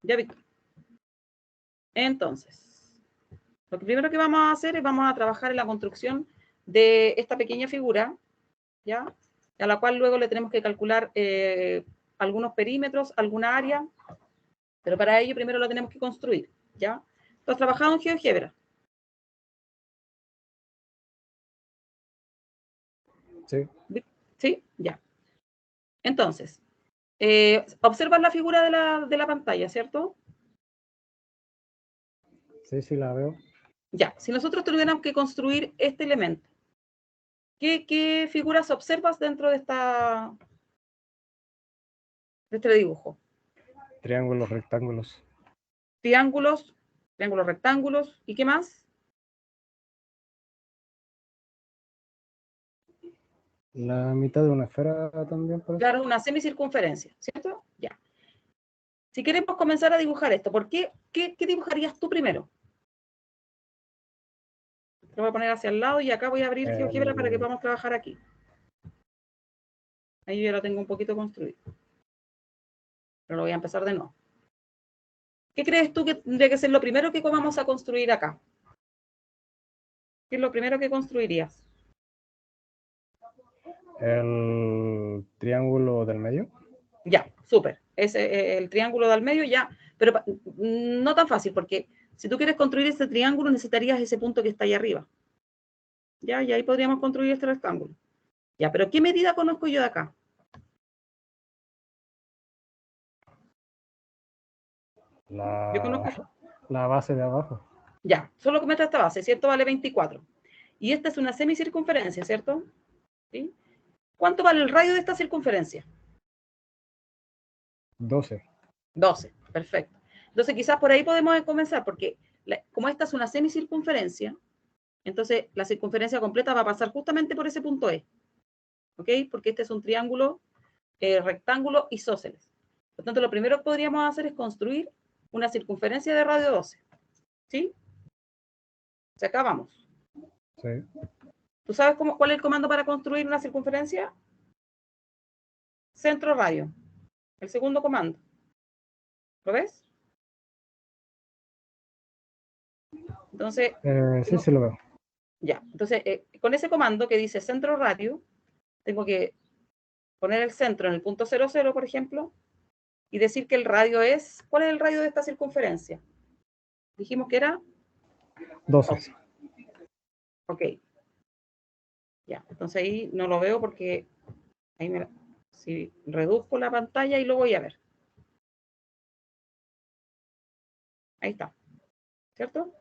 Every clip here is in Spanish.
Ya, Víctor. Entonces, lo primero que vamos a hacer es vamos a trabajar en la construcción de esta pequeña figura, ¿ya? A la cual luego le tenemos que calcular algunos perímetros, alguna área, pero para ello primero lo tenemos que construir, ¿ya? ¿Tú has trabajado en GeoGebra? Sí. ¿Sí? Ya. Entonces, observas la figura de la pantalla, ¿cierto? Sí, sí, la veo. Ya, si nosotros tuviéramos que construir este elemento, ¿qué figuras observas dentro de este dibujo? Triángulos, rectángulos. Triángulos, triángulos rectángulos, ¿y qué más? La mitad de una esfera también, parece. Claro, una semicircunferencia, ¿cierto? Ya. Si queremos comenzar a dibujar esto, ¿qué dibujarías tú primero? Lo voy a poner hacia el lado y acá voy a abrir GeoGebra para que podamos trabajar aquí. Ahí yo lo tengo un poquito construido. Pero lo voy a empezar de nuevo. ¿Qué crees tú que tendría que ser lo primero que vamos a construir acá? ¿Qué es lo primero que construirías? El triángulo del medio. Ya, súper. Ese, el triángulo del medio ya, pero no tan fácil, porque si tú quieres construir ese triángulo necesitarías ese punto que está ahí arriba. Ya, y ahí podríamos construir este rectángulo. Ya, pero ¿qué medida conozco yo de acá? Yo conozco, La base de abajo. ya, solo cometa esta base, ¿cierto? Vale 24. Y esta es una semicircunferencia, ¿cierto? ¿Sí? ¿Cuánto vale el radio de esta circunferencia? 12. 12, perfecto. Entonces quizás por ahí podemos comenzar, porque como esta es una semicircunferencia, entonces la circunferencia completa va a pasar justamente por ese punto E. ¿Ok? Porque este es un triángulo, rectángulo isósceles. Por lo tanto, lo primero que podríamos hacer es construir una circunferencia de radio 12. ¿Sí? O sea, acá vamos. Sí. ¿Tú sabes cuál es el comando para construir una circunferencia? Centro radio. El segundo comando. ¿Lo ves? Entonces, Sí, sí lo veo. ya. Entonces, con ese comando que dice centro radio, tengo que poner el centro en el punto 00, por ejemplo, y decir que el radio es, ¿cuál es el radio de esta circunferencia? Dijimos que era 12. Ok. Ya, entonces ahí no lo veo porque ahí si reduzco la pantalla y lo voy a ver. Ahí está. ¿Cierto?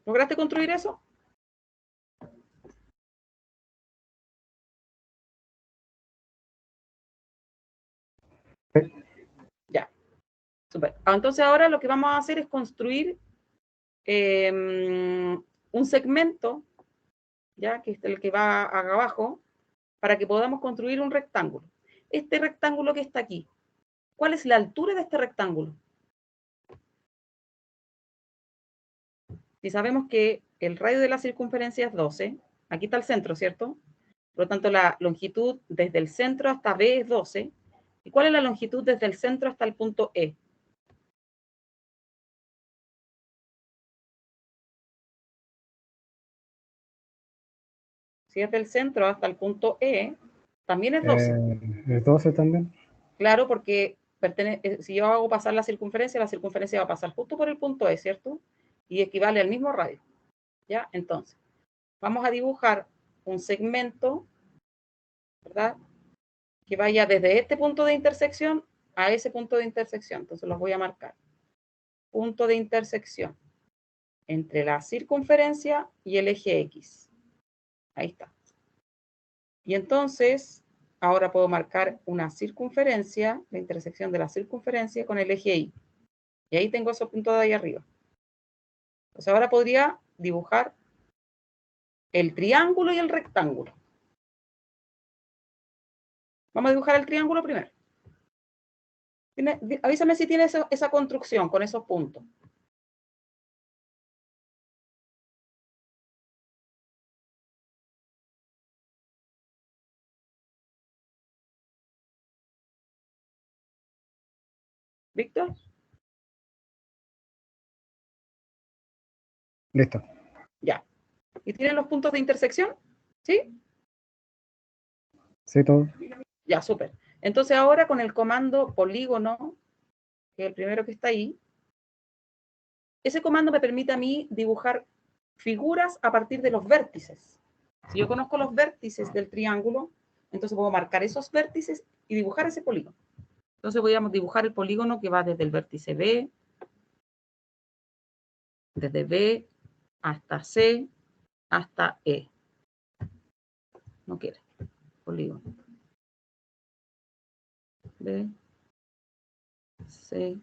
¿Lograste construir eso? Sí. Ya. Super. Entonces ahora lo que vamos a hacer es construir un segmento, ya que es el que va acá abajo, para que podamos construir un rectángulo. Este rectángulo que está aquí, ¿cuál es la altura de este rectángulo? Si sabemos que el radio de la circunferencia es 12, aquí está el centro, ¿cierto? Por lo tanto, la longitud desde el centro hasta B es 12. ¿Y cuál es la longitud desde el centro hasta el punto E? Si es del centro hasta el punto E, también es 12. ¿Es 12 también? Claro, porque si yo hago pasar la circunferencia va a pasar justo por el punto E, ¿cierto? Y equivale al mismo radio. ¿Ya? Entonces, vamos a dibujar un segmento, ¿verdad? Que vaya desde este punto de intersección a ese punto de intersección. Entonces los voy a marcar. Punto de intersección entre la circunferencia y el eje X. Ahí está. Y entonces, ahora puedo marcar una circunferencia, la intersección de la circunferencia con el eje Y. Y ahí tengo esos puntos de ahí arriba. Entonces ahora podría dibujar el triángulo y el rectángulo. Vamos a dibujar el triángulo primero. Avísame si tiene esa construcción con esos puntos. ¿Víctor? Listo. Ya. ¿Y tienen los puntos de intersección? ¿Sí? Sí, todo. Ya, súper. Entonces ahora con el comando polígono, que es el primero que está ahí, ese comando me permite a mí dibujar figuras a partir de los vértices. Si yo conozco los vértices del triángulo, entonces puedo marcar esos vértices y dibujar ese polígono. Entonces voy a dibujar el polígono que va desde el vértice B, desde B hasta C, hasta E. No quiere. Polígono. B, C,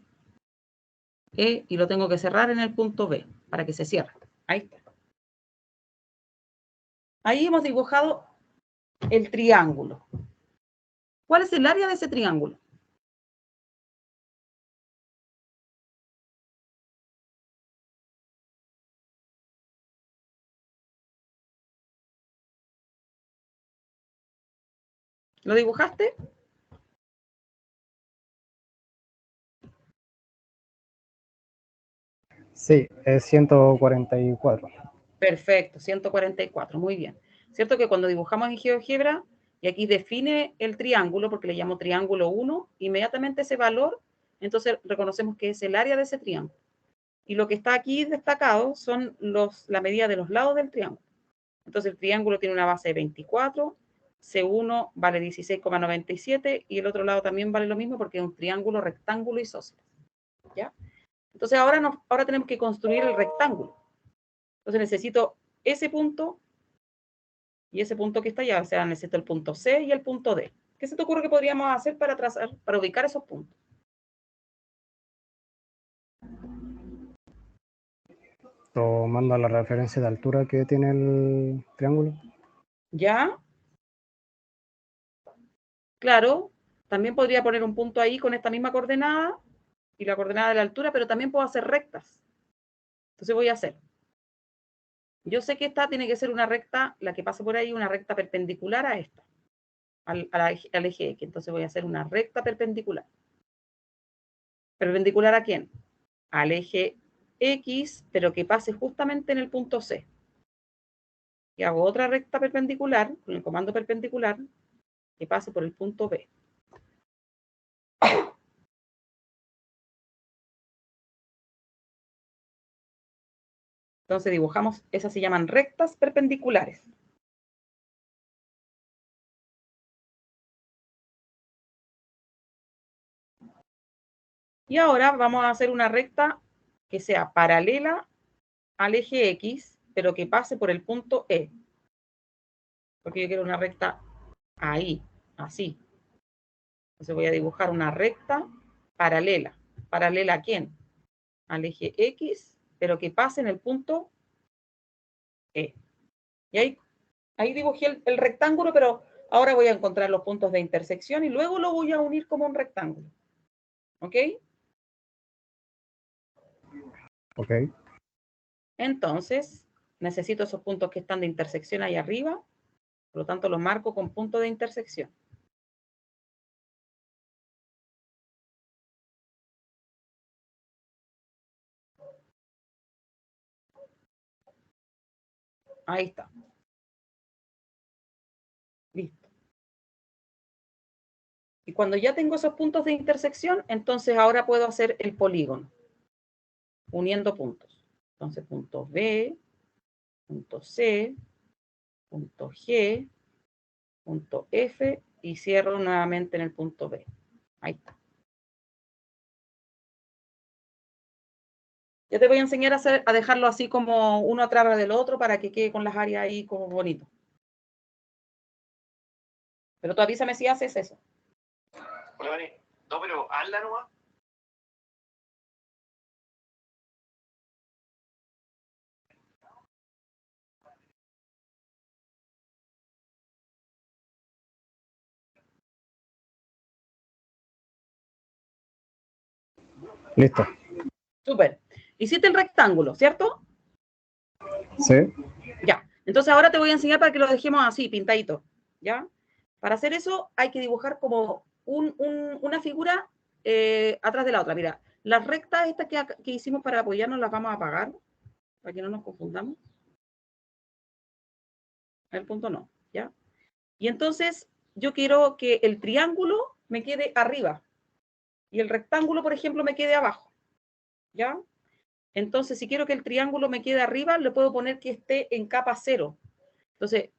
E, y lo tengo que cerrar en el punto B, para que se cierre. Ahí está. Ahí hemos dibujado el triángulo. ¿Cuál es el área de ese triángulo? ¿Lo dibujaste? Sí, es 144. Perfecto, 144, muy bien. ¿Cierto que cuando dibujamos en GeoGebra, y aquí define el triángulo, porque le llamo triángulo 1, inmediatamente ese valor, entonces reconocemos que es el área de ese triángulo. Y lo que está aquí destacado son la medida de los lados del triángulo. Entonces el triángulo tiene una base de 24, C1 vale 16,97 y el otro lado también vale lo mismo porque es un triángulo, rectángulo isósceles. ¿Ya? Entonces ahora tenemos que construir el rectángulo. Entonces necesito ese punto y ese punto que está allá, o sea, necesito el punto C y el punto D. ¿Qué se te ocurre que podríamos hacer para trazar, para ubicar esos puntos? Tomando la referencia de altura que tiene el triángulo. ¿Ya? Claro, también podría poner un punto ahí con esta misma coordenada y la coordenada de la altura, pero también puedo hacer rectas. Entonces voy a hacer. Yo sé que esta tiene que ser una recta, la que pase por ahí, una recta perpendicular a esta, al eje X. Entonces voy a hacer una recta perpendicular. ¿Perpendicular a quién? Al eje X, pero que pase justamente en el punto C. Y hago otra recta perpendicular, con el comando perpendicular, que pase por el punto B. Entonces dibujamos, esas se llaman rectas perpendiculares. Y ahora vamos a hacer una recta que sea paralela al eje X, pero que pase por el punto E. Porque yo quiero una recta ahí, así. Entonces voy a dibujar una recta paralela. ¿Paralela a quién? Al eje X, pero que pase en el punto E. Y ahí dibujé el rectángulo, pero ahora voy a encontrar los puntos de intersección y luego lo voy a unir como un rectángulo. ¿Ok? Ok. Entonces, necesito esos puntos que están de intersección ahí arriba, por lo tanto los marco con punto de intersección. Ahí está. Listo. Y cuando ya tengo esos puntos de intersección, entonces ahora puedo hacer el polígono, uniendo puntos. Entonces, punto B, punto C, punto G, punto F, y cierro nuevamente en el punto B. Ahí está. Ya te voy a enseñar a dejarlo así como uno atrás del otro para que quede con las áreas ahí como bonito. Pero tú avísame si haces eso. Hola, Vani. No, pero hazla nomás. Listo. Súper. Hiciste el rectángulo, ¿cierto? Sí. Ya. Entonces ahora te voy a enseñar para que lo dejemos así, pintadito. ¿Ya? Para hacer eso hay que dibujar como una figura atrás de la otra. Mira, las rectas estas que hicimos para apoyarnos las vamos a apagar, para que no nos confundamos. El punto no, ¿ya? Y entonces yo quiero que el triángulo me quede arriba y el rectángulo, por ejemplo, me quede abajo, ¿ya? Entonces, si quiero que el triángulo me quede arriba, le puedo poner que esté en capa 0. Entonces,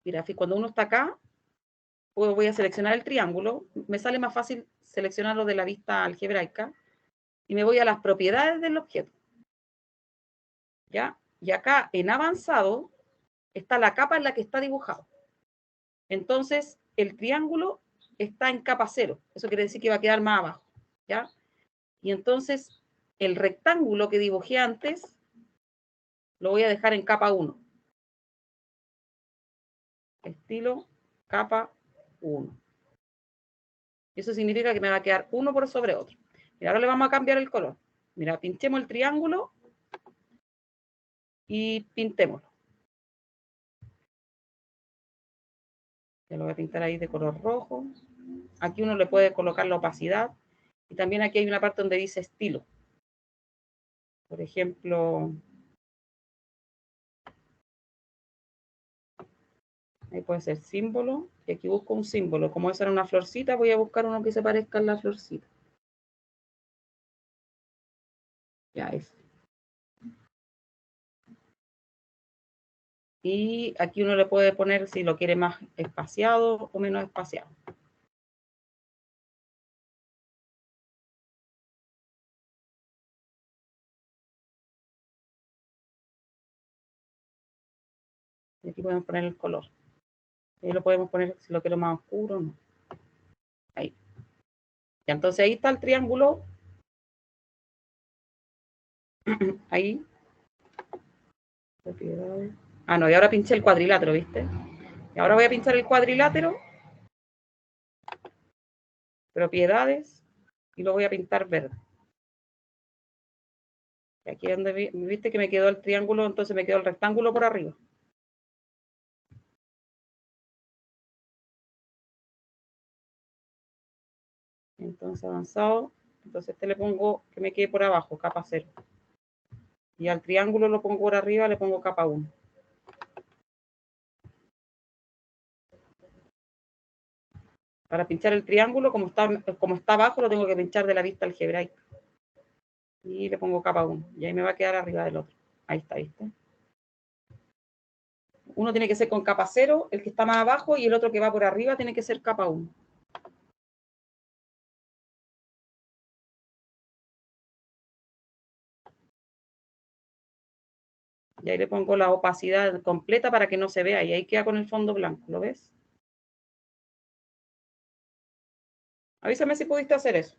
mira, cuando uno está acá, voy a seleccionar el triángulo. Me sale más fácil seleccionarlo de la vista algebraica. Y me voy a las propiedades del objeto. ¿Ya? Y acá, en avanzado, está la capa en la que está dibujado. Entonces, el triángulo está en capa 0. Eso quiere decir que va a quedar más abajo. ¿Ya? Y entonces, el rectángulo que dibujé antes, lo voy a dejar en capa 1. Estilo capa 1. Eso significa que me va a quedar uno por sobre otro. Y ahora le vamos a cambiar el color. Mira, pinchemos el triángulo y pintémoslo. Ya lo voy a pintar ahí de color rojo. Aquí uno le puede colocar la opacidad. Y también aquí hay una parte donde dice estilo. Por ejemplo, ahí puede ser símbolo. Y aquí busco un símbolo. Como esa era una florcita, voy a buscar uno que se parezca a la florcita. Ya es. Y aquí uno le puede poner si lo quiere más espaciado o menos espaciado. Y aquí podemos poner el color. Ahí lo podemos poner si lo quiero más oscuro o no. Ahí. Y entonces ahí está el triángulo. Ahí. Ah, no, y ahora pinché el cuadrilátero, ¿viste? Y ahora voy a pinchar el cuadrilátero. Propiedades. Y lo voy a pintar verde. Y aquí donde viste que me quedó el triángulo, entonces me quedó el rectángulo por arriba. Entonces avanzado. Entonces este le pongo que me quede por abajo, capa 0. Y al triángulo lo pongo por arriba, le pongo capa 1. Para pinchar el triángulo, como está abajo, lo tengo que pinchar de la vista algebraica. Y le pongo capa 1. Y ahí me va a quedar arriba del otro. Ahí está, ¿viste? Uno tiene que ser con capa 0, el que está más abajo, y el otro que va por arriba tiene que ser capa 1. Y ahí le pongo la opacidad completa para que no se vea. Y ahí queda con el fondo blanco. ¿Lo ves? Avísame si pudiste hacer eso.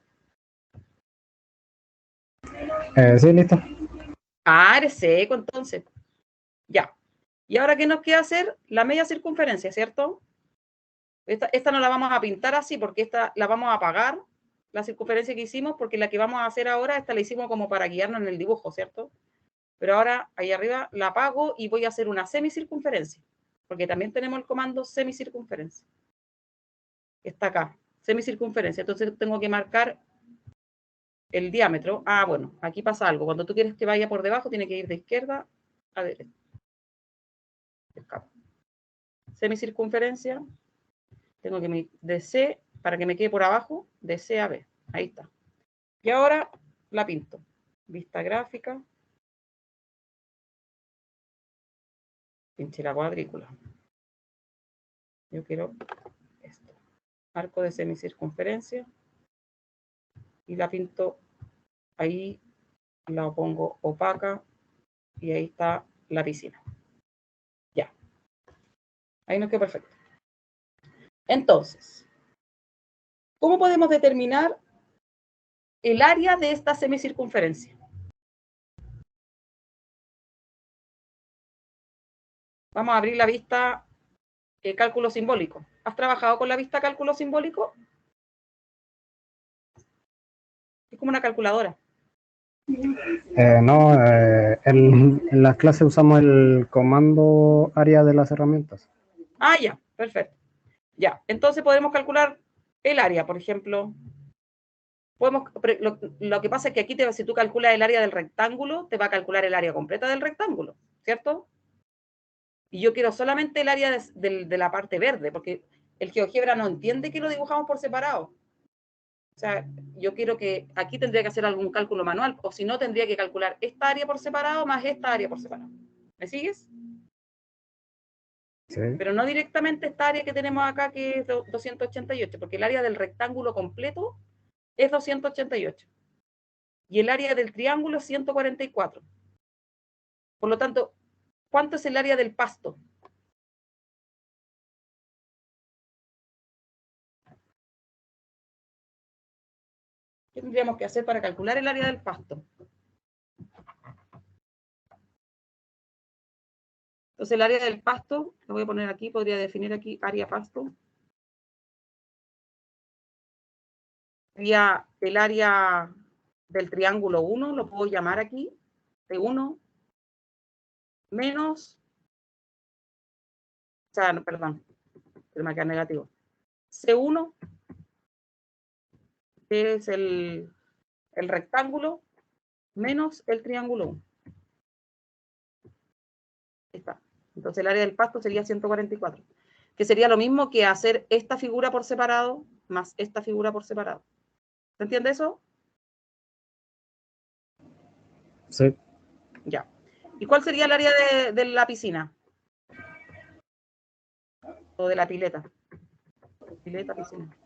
Sí, listo. Ah, eres seco entonces. Ya. ¿Y ahora qué nos queda hacer? La media circunferencia, ¿cierto? Esta no la vamos a pintar así porque esta la vamos a apagar, la circunferencia que hicimos, porque la que vamos a hacer ahora, esta la hicimos como para guiarnos en el dibujo, ¿cierto? Pero ahora, ahí arriba, la apago y voy a hacer una semicircunferencia, porque también tenemos el comando semicircunferencia. Está acá, semicircunferencia. Entonces tengo que marcar el diámetro. Ah, bueno, aquí pasa algo. Cuando tú quieres que vaya por debajo, tiene que ir de izquierda a derecha. Semicircunferencia. Tengo que de C, para que me quede por abajo, de C a B. Ahí está. Y ahora la pinto. Vista gráfica. Pinché la cuadrícula. Yo quiero esto. Arco de semicircunferencia. Y la pinto ahí, la pongo opaca. Y ahí está la piscina. Ya. Ahí nos quedó perfecto. Entonces, ¿cómo podemos determinar el área de esta semicircunferencia? Vamos a abrir la vista cálculo simbólico. ¿Has trabajado con la vista cálculo simbólico? Es como una calculadora. No, en las clases usamos el comando área de las herramientas. Ah, ya, perfecto. Ya, entonces podemos calcular el área, por ejemplo, Lo que pasa es que aquí, si tú calculas el área del rectángulo, te va a calcular el área completa del rectángulo, ¿cierto? Y yo quiero solamente el área de la parte verde, porque el GeoGebra no entiende que lo dibujamos por separado. O sea, yo quiero que aquí tendría que hacer algún cálculo manual, o si no, tendría que calcular esta área por separado más esta área por separado. ¿Me sigues? Sí. Pero no directamente esta área que tenemos acá, que es 288, porque el área del rectángulo completo es 288. Y el área del triángulo es 144. Por lo tanto, ¿cuánto es el área del pasto? ¿Qué tendríamos que hacer para calcular el área del pasto? Entonces, el área del pasto, lo voy a poner aquí, podría definir aquí área pasto. Sería el área del triángulo 1, lo puedo llamar aquí, de 1, menos, o sea, no, perdón, que me queda negativo. C1, que es el rectángulo, menos el triángulo 1. Ahí está. Entonces, el área del pasto sería 144, que sería lo mismo que hacer esta figura por separado más esta figura por separado. ¿Se entiende eso? Sí. Ya. ¿Y cuál sería el área de la piscina? O de la pileta. Pileta, piscina.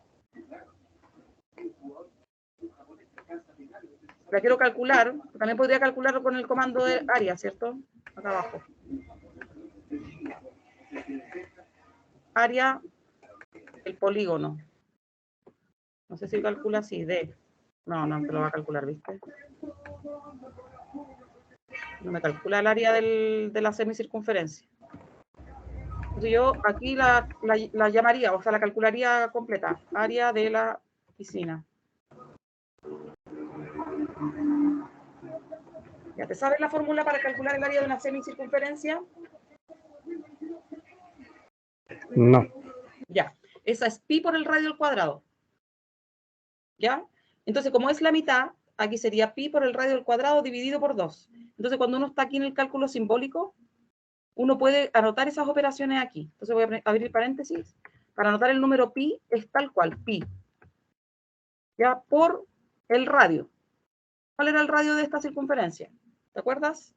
La quiero calcular. También podría calcularlo con el comando de área, ¿cierto? Acá abajo. Área, el polígono. No sé si calcula así, D. No, no te lo va a calcular, ¿viste? No me calcula el área de la semicircunferencia. Entonces yo aquí la llamaría, o sea, la calcularía completa. Área de la piscina. ¿Ya te sabes la fórmula para calcular el área de una semicircunferencia? No. Ya. Esa es pi por el radio al cuadrado. ¿Ya? Entonces, como es la mitad, aquí sería pi por el radio al cuadrado dividido por 2. Entonces, cuando uno está aquí en el cálculo simbólico, uno puede anotar esas operaciones aquí. Entonces, voy a abrir paréntesis. Para anotar el número pi es tal cual, pi. ¿Ya? Por el radio. ¿Cuál era el radio de esta circunferencia? ¿Te acuerdas?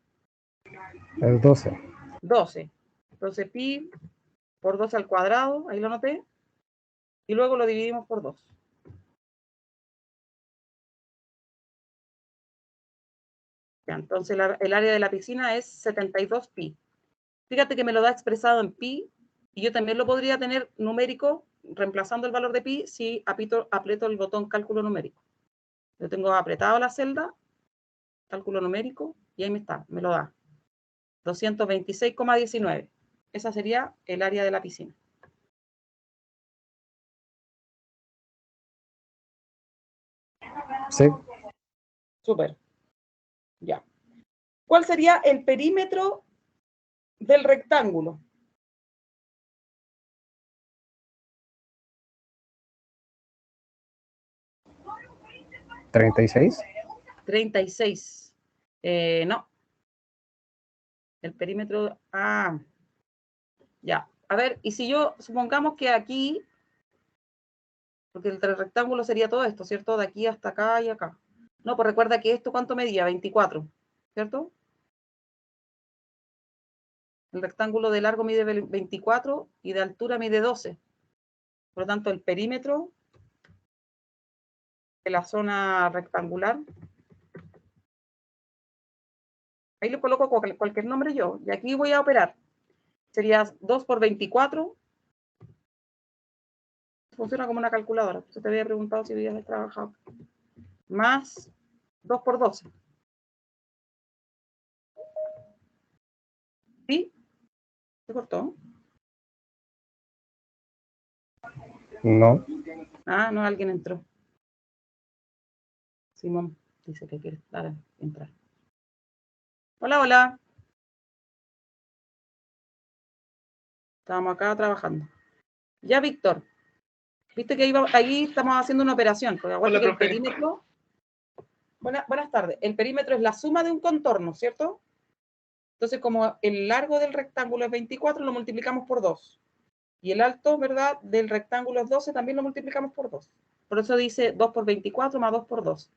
El 12. 12. Entonces, pi por 2 al cuadrado, ahí lo anoté. Y luego lo dividimos por 2. Ya, entonces, el área de la piscina es 72 pi. Fíjate que me lo da expresado en pi, y yo también lo podría tener numérico, reemplazando el valor de pi, si aprieto el botón cálculo numérico. Yo tengo apretado la celda, cálculo numérico, y ahí me lo da. 226,19. Esa sería el área de la piscina. Sí. Súper. Ya. ¿Cuál sería el perímetro del rectángulo? ¿36? 36. No. El perímetro... Ah, ya. A ver, y si yo, supongamos que aquí, porque el rectángulo sería todo esto, ¿cierto? De aquí hasta acá y acá. No, pues recuerda que esto, ¿cuánto medía? 24, ¿cierto? El rectángulo de largo mide 24 y de altura mide 12. Por lo tanto, el perímetro de la zona rectangular, ahí le coloco cualquier nombre yo, y aquí voy a operar. Sería 2 por 24. Funciona como una calculadora. Yo te había preguntado si habías trabajado. Más 2 por 12. ¿Sí? ¿Se cortó? No. Ah, no, alguien entró. Simón dice que quiere entrar. Hola, hola. Estábamos acá trabajando. Ya, Víctor. Viste que ahí estamos haciendo una operación. Porque acuérdate que el perímetro... Buenas tardes. El perímetro es la suma de un contorno, ¿cierto? Entonces, como el largo del rectángulo es 24, lo multiplicamos por 2. Y el alto, ¿verdad?, del rectángulo es 12, también lo multiplicamos por 2. Por eso dice 2 por 24 más 2 por 2.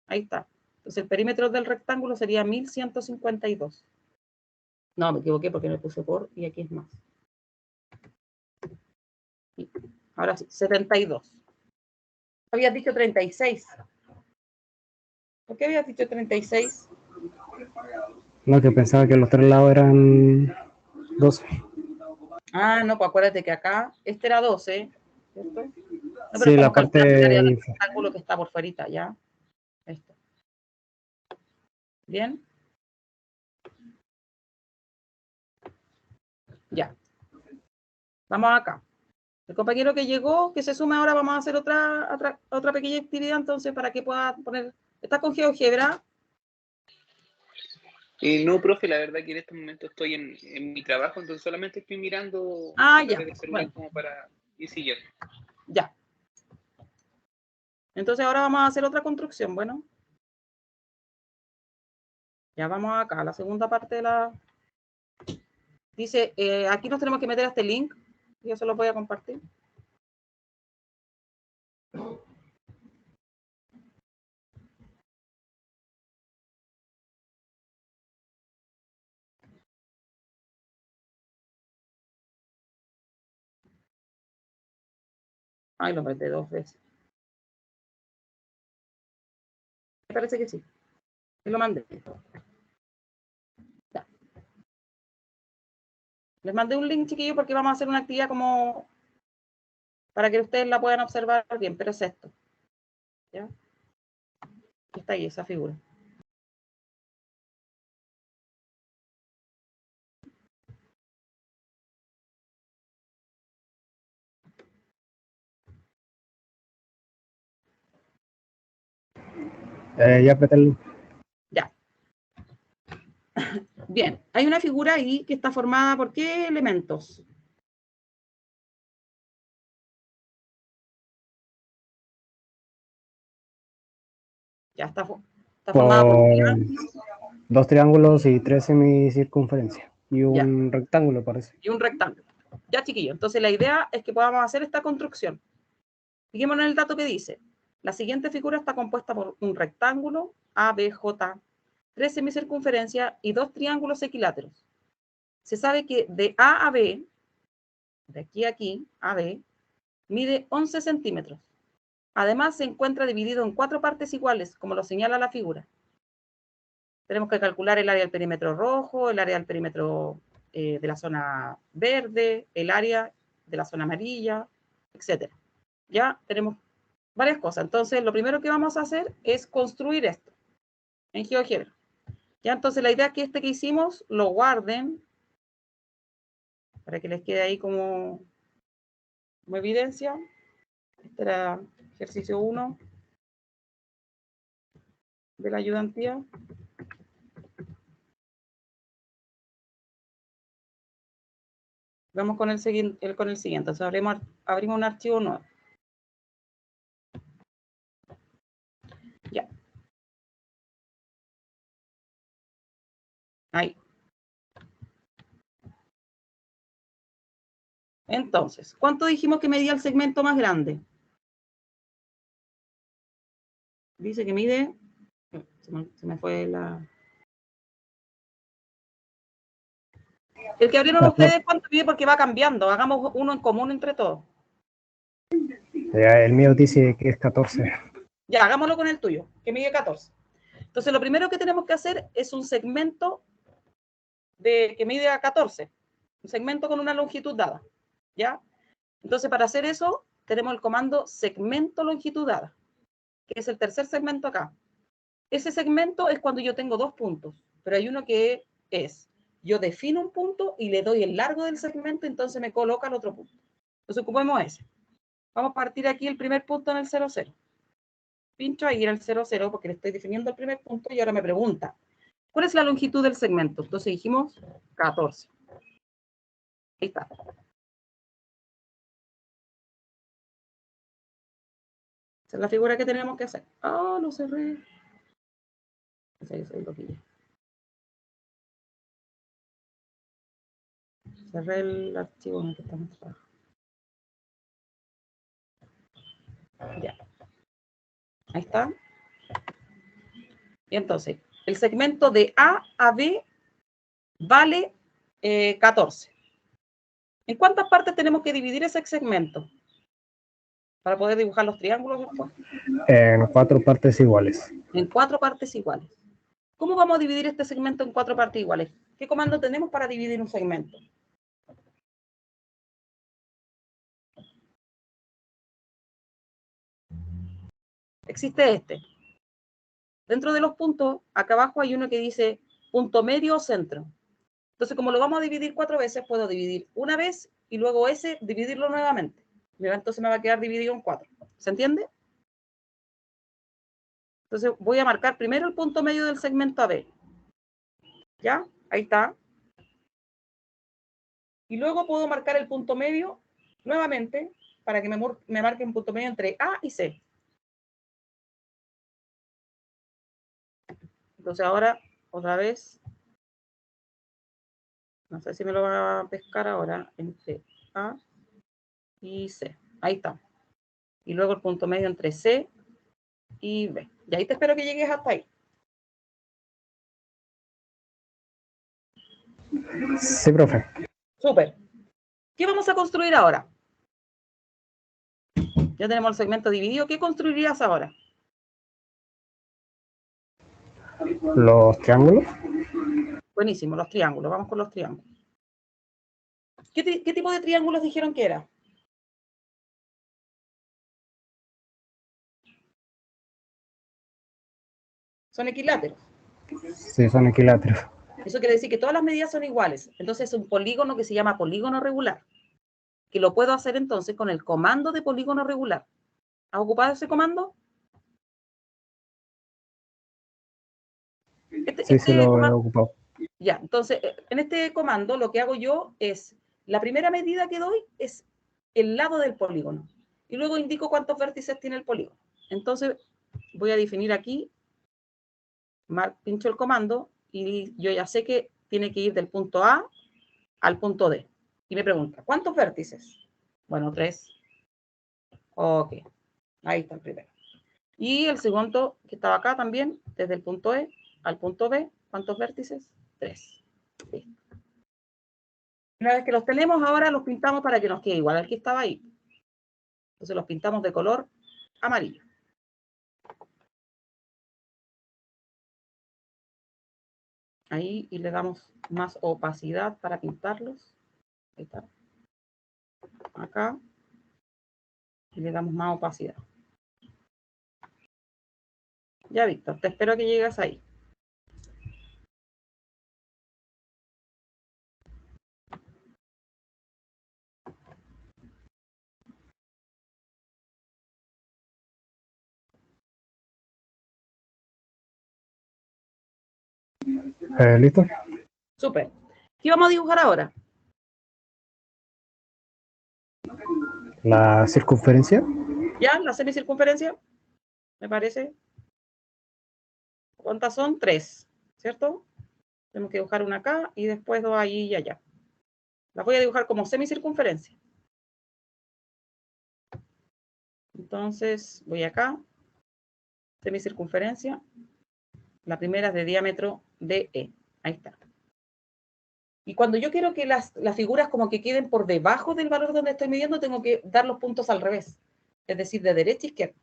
Ahí está. Entonces, el perímetro del rectángulo sería 1152. No, me equivoqué porque me puse por y aquí es más. Ahora sí, 72. Habías dicho 36. ¿Por qué habías dicho 36? No, que pensaba que los tres lados eran 12. Ah, no, pues acuérdate que acá este era 12, ¿cierto? No, pero Sí, la estamos calculando el área del parte... rectángulo que está por fuera, ¿ya? Esto. ¿Bien? Ya. Vamos acá. El compañero que llegó, que se sume ahora, vamos a hacer otra pequeña actividad, entonces, para que pueda poner... ¿Estás con GeoGebra? No, profe, la verdad que en este momento estoy en mi trabajo, entonces solamente estoy mirando Ah, a ya. través del celular Bueno, como para ir siguiendo. ya. Entonces ahora vamos a hacer otra construcción, bueno. Ya vamos acá, la segunda parte de la... Dice, aquí nos tenemos que meter a este link. Yo se lo voy a compartir. Ay, lo metí 2 veces. Me parece que sí. Y lo mandé. Ya. Les mandé un link, chiquillo, porque vamos a hacer una actividad como para que ustedes la puedan observar bien, pero es esto. ¿Ya? Está ahí esa figura. ya apreté el... Ya. Bien, hay una figura ahí que está formada por ¿qué elementos? Ya está formada por triángulos. 2 triángulos y 3 semicircunferencias. Y Ya. un rectángulo, parece. Y un rectángulo. Ya, chiquillo. Entonces la idea es que podamos hacer esta construcción. Fijémonos en el dato que dice. La siguiente figura está compuesta por un rectángulo, ABJ, 3 semicircunferencias y 2 triángulos equiláteros. Se sabe que de A a B, de aquí a aquí, a B, mide 11 centímetros. Además, se encuentra dividido en 4 partes iguales, como lo señala la figura. Tenemos que calcular el área del perímetro rojo, el área del perímetro de la zona verde, el área de la zona amarilla, etc. Ya tenemos varias cosas. Entonces, lo primero que vamos a hacer es construir esto en GeoGebra. Ya, entonces la idea es que este que hicimos lo guarden para que les quede ahí como evidencia. Este era ejercicio 1 de la ayudantía. Vamos con el siguiente. Entonces abrimos un archivo nuevo. Ya. Ahí. Entonces, ¿cuánto dijimos que medía el segmento más grande? Dice que mide... Se me fue la... El que abrieron ustedes, ¿cuánto mide? Porque va cambiando. Hagamos uno en común entre todos. El mío dice que es 14. Ya, hagámoslo con el tuyo, que mide 14. Entonces, lo primero que tenemos que hacer es un segmento que mide a 14. Un segmento con una longitud dada. ¿Ya? Entonces, para hacer eso, tenemos el comando segmento longitud dada, que es el tercer segmento acá. Ese segmento es cuando yo tengo 2 puntos, pero hay uno que es, yo defino un punto y le doy el largo del segmento, entonces me coloca el otro punto. Entonces, ocupemos ese. Vamos a partir aquí el primer punto en el 0, 0. Pincho ahí en el 0, 0 porque le estoy definiendo el primer punto y ahora me pregunta, ¿cuál es la longitud del segmento? Entonces dijimos 14. Ahí está. Esa es la figura que tenemos que hacer. Oh, lo cerré. Soy loquilla. Cerré el archivo en el que estamos trabajando. Ya. Ahí está. Y entonces, el segmento de A a B vale 14. ¿En cuántas partes tenemos que dividir ese segmento? Para poder dibujar los triángulos después. En 4 partes iguales. En 4 partes iguales. ¿Cómo vamos a dividir este segmento en 4 partes iguales? ¿Qué comando tenemos para dividir un segmento? Existe este. Dentro de los puntos, acá abajo hay uno que dice punto medio o centro. Entonces, como lo vamos a dividir 4 veces, puedo dividir una vez y luego ese dividirlo nuevamente. Entonces me va a quedar dividido en 4. ¿Se entiende? Entonces voy a marcar primero el punto medio del segmento AB. ¿Ya? Ahí está. Y luego puedo marcar el punto medio nuevamente para que me marque un punto medio entre A y C. Entonces ahora, otra vez, no sé si me lo va a pescar ahora, entre A y C. Ahí está. Y luego el punto medio entre C y B. Y ahí te espero que llegues hasta ahí. Sí, profe. Súper. ¿Qué vamos a construir ahora? Ya tenemos el segmento dividido. ¿Qué construirías ahora? Los triángulos. Buenísimo, los triángulos. Vamos con los triángulos. ¿Qué tipo de triángulos dijeron que era? Son equiláteros. Sí, son equiláteros. Eso quiere decir que todas las medidas son iguales. Entonces es un polígono que se llama polígono regular. Que lo puedo hacer entonces con el comando de polígono regular. ¿Has ocupado ese comando? Sí, lo he ocupado. Ya, entonces, en este comando lo que hago yo es, la primera medida que doy es el lado del polígono. Y luego indico cuántos vértices tiene el polígono. Entonces, voy a definir aquí, pincho el comando y yo ya sé que tiene que ir del punto A al punto D. Y me pregunta, ¿cuántos vértices? Bueno, 3. Ok, ahí está el primero. Y el segundo, que estaba acá también, desde el punto E al punto B, ¿cuántos vértices? 3. Listo. Una vez que los tenemos, ahora los pintamos para que nos quede igual al que estaba ahí. Entonces los pintamos de color amarillo. Ahí y le damos más opacidad para pintarlos. Ahí está. Acá. Y le damos más opacidad. Ya, Víctor, te espero que llegues ahí. ¿Listo? Súper. ¿Qué vamos a dibujar ahora? La circunferencia. ¿Ya? La semicircunferencia. Me parece. ¿Cuántas son? 3. ¿Cierto? Tenemos que dibujar una acá y después 2 allí y allá. Las voy a dibujar como semicircunferencia. Entonces, voy acá. Semicircunferencia. La primera es de diámetro DE. Ahí está. Y cuando yo quiero que las figuras como que queden por debajo del valor donde estoy midiendo, tengo que dar los puntos al revés. Es decir, de derecha a izquierda.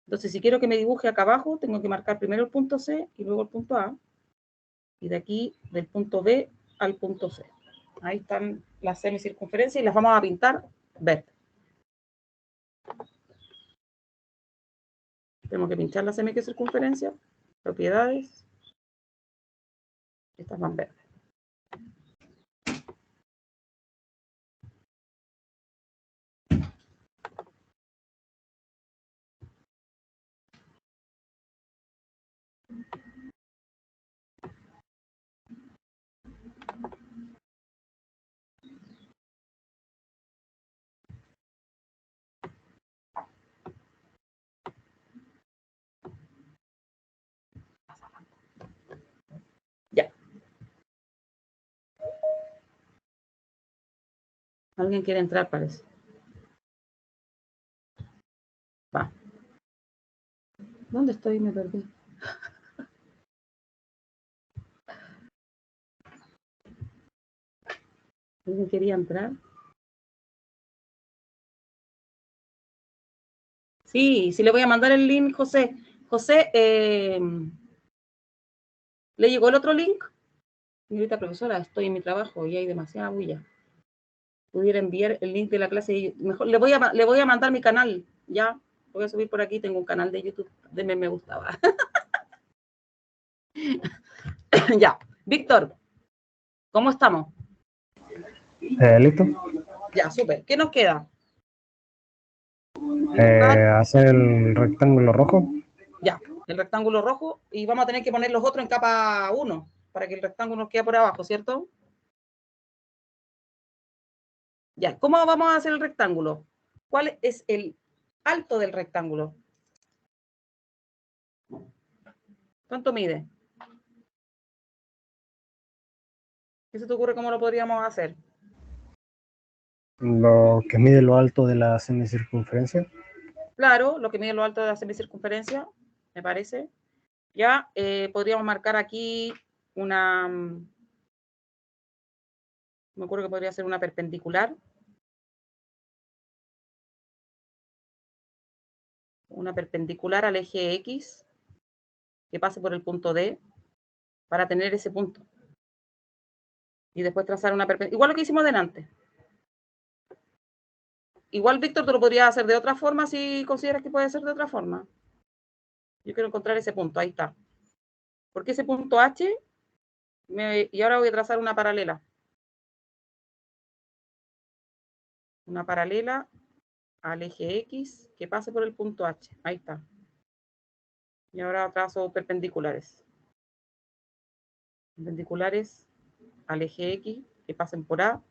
Entonces, si quiero que me dibuje acá abajo, tengo que marcar primero el punto C y luego el punto A. Y de aquí, del punto B al punto C. Ahí están las semicircunferencias y las vamos a pintar verde. Tenemos que pinchar la semicircunferencia, propiedades. Estas van verdes. Alguien quiere entrar, parece. Va. ¿Dónde estoy? Me perdí. ¿Alguien quería entrar? Sí, sí le voy a mandar el link, José. José, ¿le llegó el otro link? Señorita profesora, estoy en mi trabajo y hay demasiada bulla. Pudiera enviar el link de la clase. Mejor le voy a mandar mi canal. Ya, lo voy a subir por aquí. Tengo un canal de YouTube. Denme me gustaba. Ya. Víctor, ¿cómo estamos? ¿Listo? Ya, súper. ¿Qué nos queda? Hacer el rectángulo rojo. Ya, el rectángulo rojo. Y vamos a tener que poner los otros en capa 1 para que el rectángulo nos quede por abajo, ¿cierto? Ya, ¿cómo vamos a hacer el rectángulo? ¿Cuál es el alto del rectángulo? ¿Cuánto mide? ¿Qué se te ocurre cómo lo podríamos hacer? Lo que mide lo alto de la semicircunferencia. Claro, lo que mide lo alto de la semicircunferencia, me parece. Ya, podríamos marcar aquí una, me acuerdo que podría ser una perpendicular. Una perpendicular al eje X que pase por el punto D para tener ese punto. Y después trazar una perpendicular. Igual lo que hicimos delante. Igual, Víctor, tú lo podrías hacer de otra forma si consideras que puede ser de otra forma. Yo quiero encontrar ese punto, ahí está. Porque ese punto H, y ahora voy a trazar una paralela. Una paralela al eje X que pase por el punto H. Ahí está. Y ahora trazo perpendiculares. Perpendiculares al eje X que pasen por A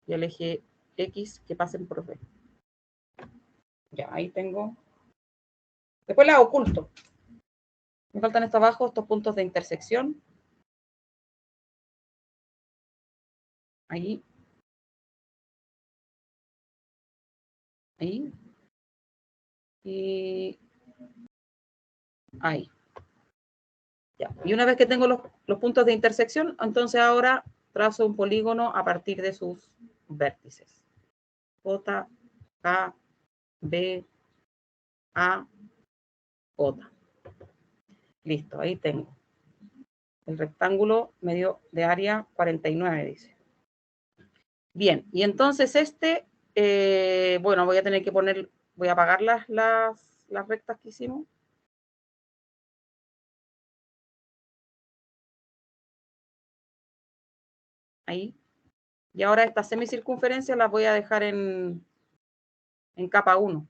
y al eje X que pasen por B. Ya, ahí tengo. Después la oculto. Me faltan estos abajo, estos puntos de intersección. Ahí. Ahí. Y ahí. Ya. Y una vez que tengo los puntos de intersección, entonces ahora trazo un polígono a partir de sus vértices. J, K, B, A, J. Listo, ahí tengo. El rectángulo medio de área 49, dice. Bien, y entonces bueno, voy a tener que poner, voy a apagar las rectas que hicimos. Ahí. Y ahora estas semicircunferencias las voy a dejar en capa 1.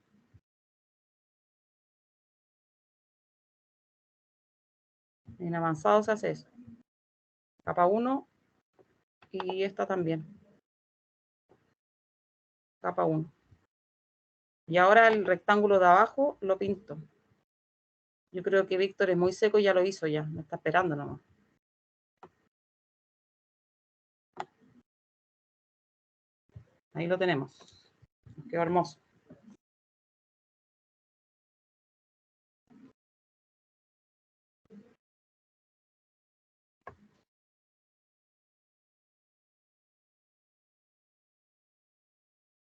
En avanzado se hace eso. Capa 1 y esta también. Capa 1. Y ahora el rectángulo de abajo lo pinto. Yo creo que Víctor es muy seco y ya lo hizo ya. Me está esperando nomás. Ahí lo tenemos. Quedó hermoso.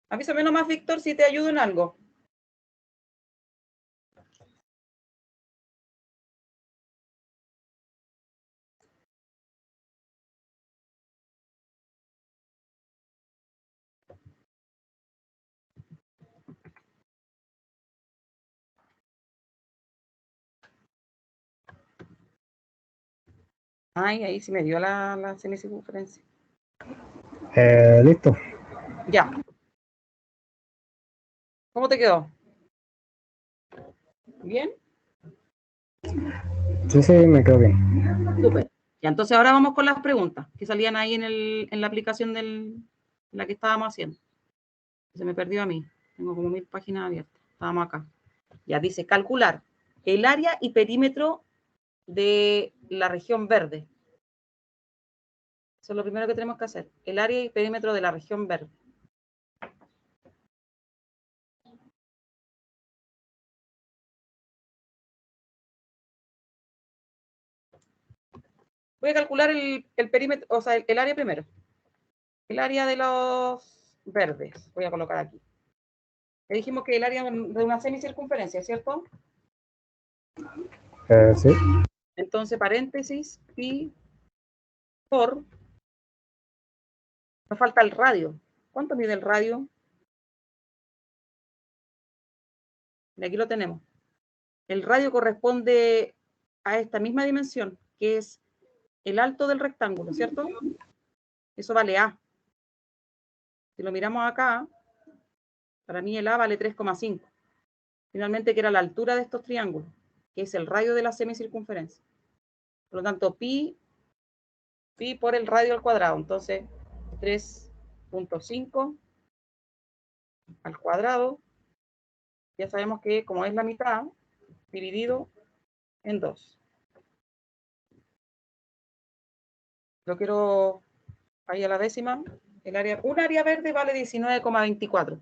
Avísame nomás, Víctor, si te ayudo en algo. Ay, ahí sí me dio la semicircunferencia. Listo. Ya. ¿Cómo te quedó? ¿Bien? Sí, me quedó bien. Súper. Ya, entonces ahora vamos con las preguntas que salían ahí en la aplicación en la que estábamos haciendo. Se me perdió a mí. Tengo como 1000 páginas abiertas. Estábamos acá. Ya dice, calcular el área y perímetro de la región verde. Eso es lo primero que tenemos que hacer. El área y perímetro de la región verde. Voy a calcular el perímetro, o sea, el área primero. El área de los verdes. Voy a colocar aquí. Le dijimos que el área de una semicircunferencia, ¿cierto? Sí. Entonces, paréntesis, pi por... Nos falta el radio. ¿Cuánto mide el radio? Y aquí lo tenemos. El radio corresponde a esta misma dimensión, que es el alto del rectángulo, ¿cierto? Eso vale A. Si lo miramos acá, para mí el A vale 3,5. Finalmente, que era la altura de estos triángulos, que es el radio de la semicircunferencia. Por lo tanto, pi por el radio al cuadrado. Entonces, 3,5 al cuadrado. Ya sabemos que como es la mitad, dividido en 2. Lo quiero ahí a la décima. Un área verde vale 19,24.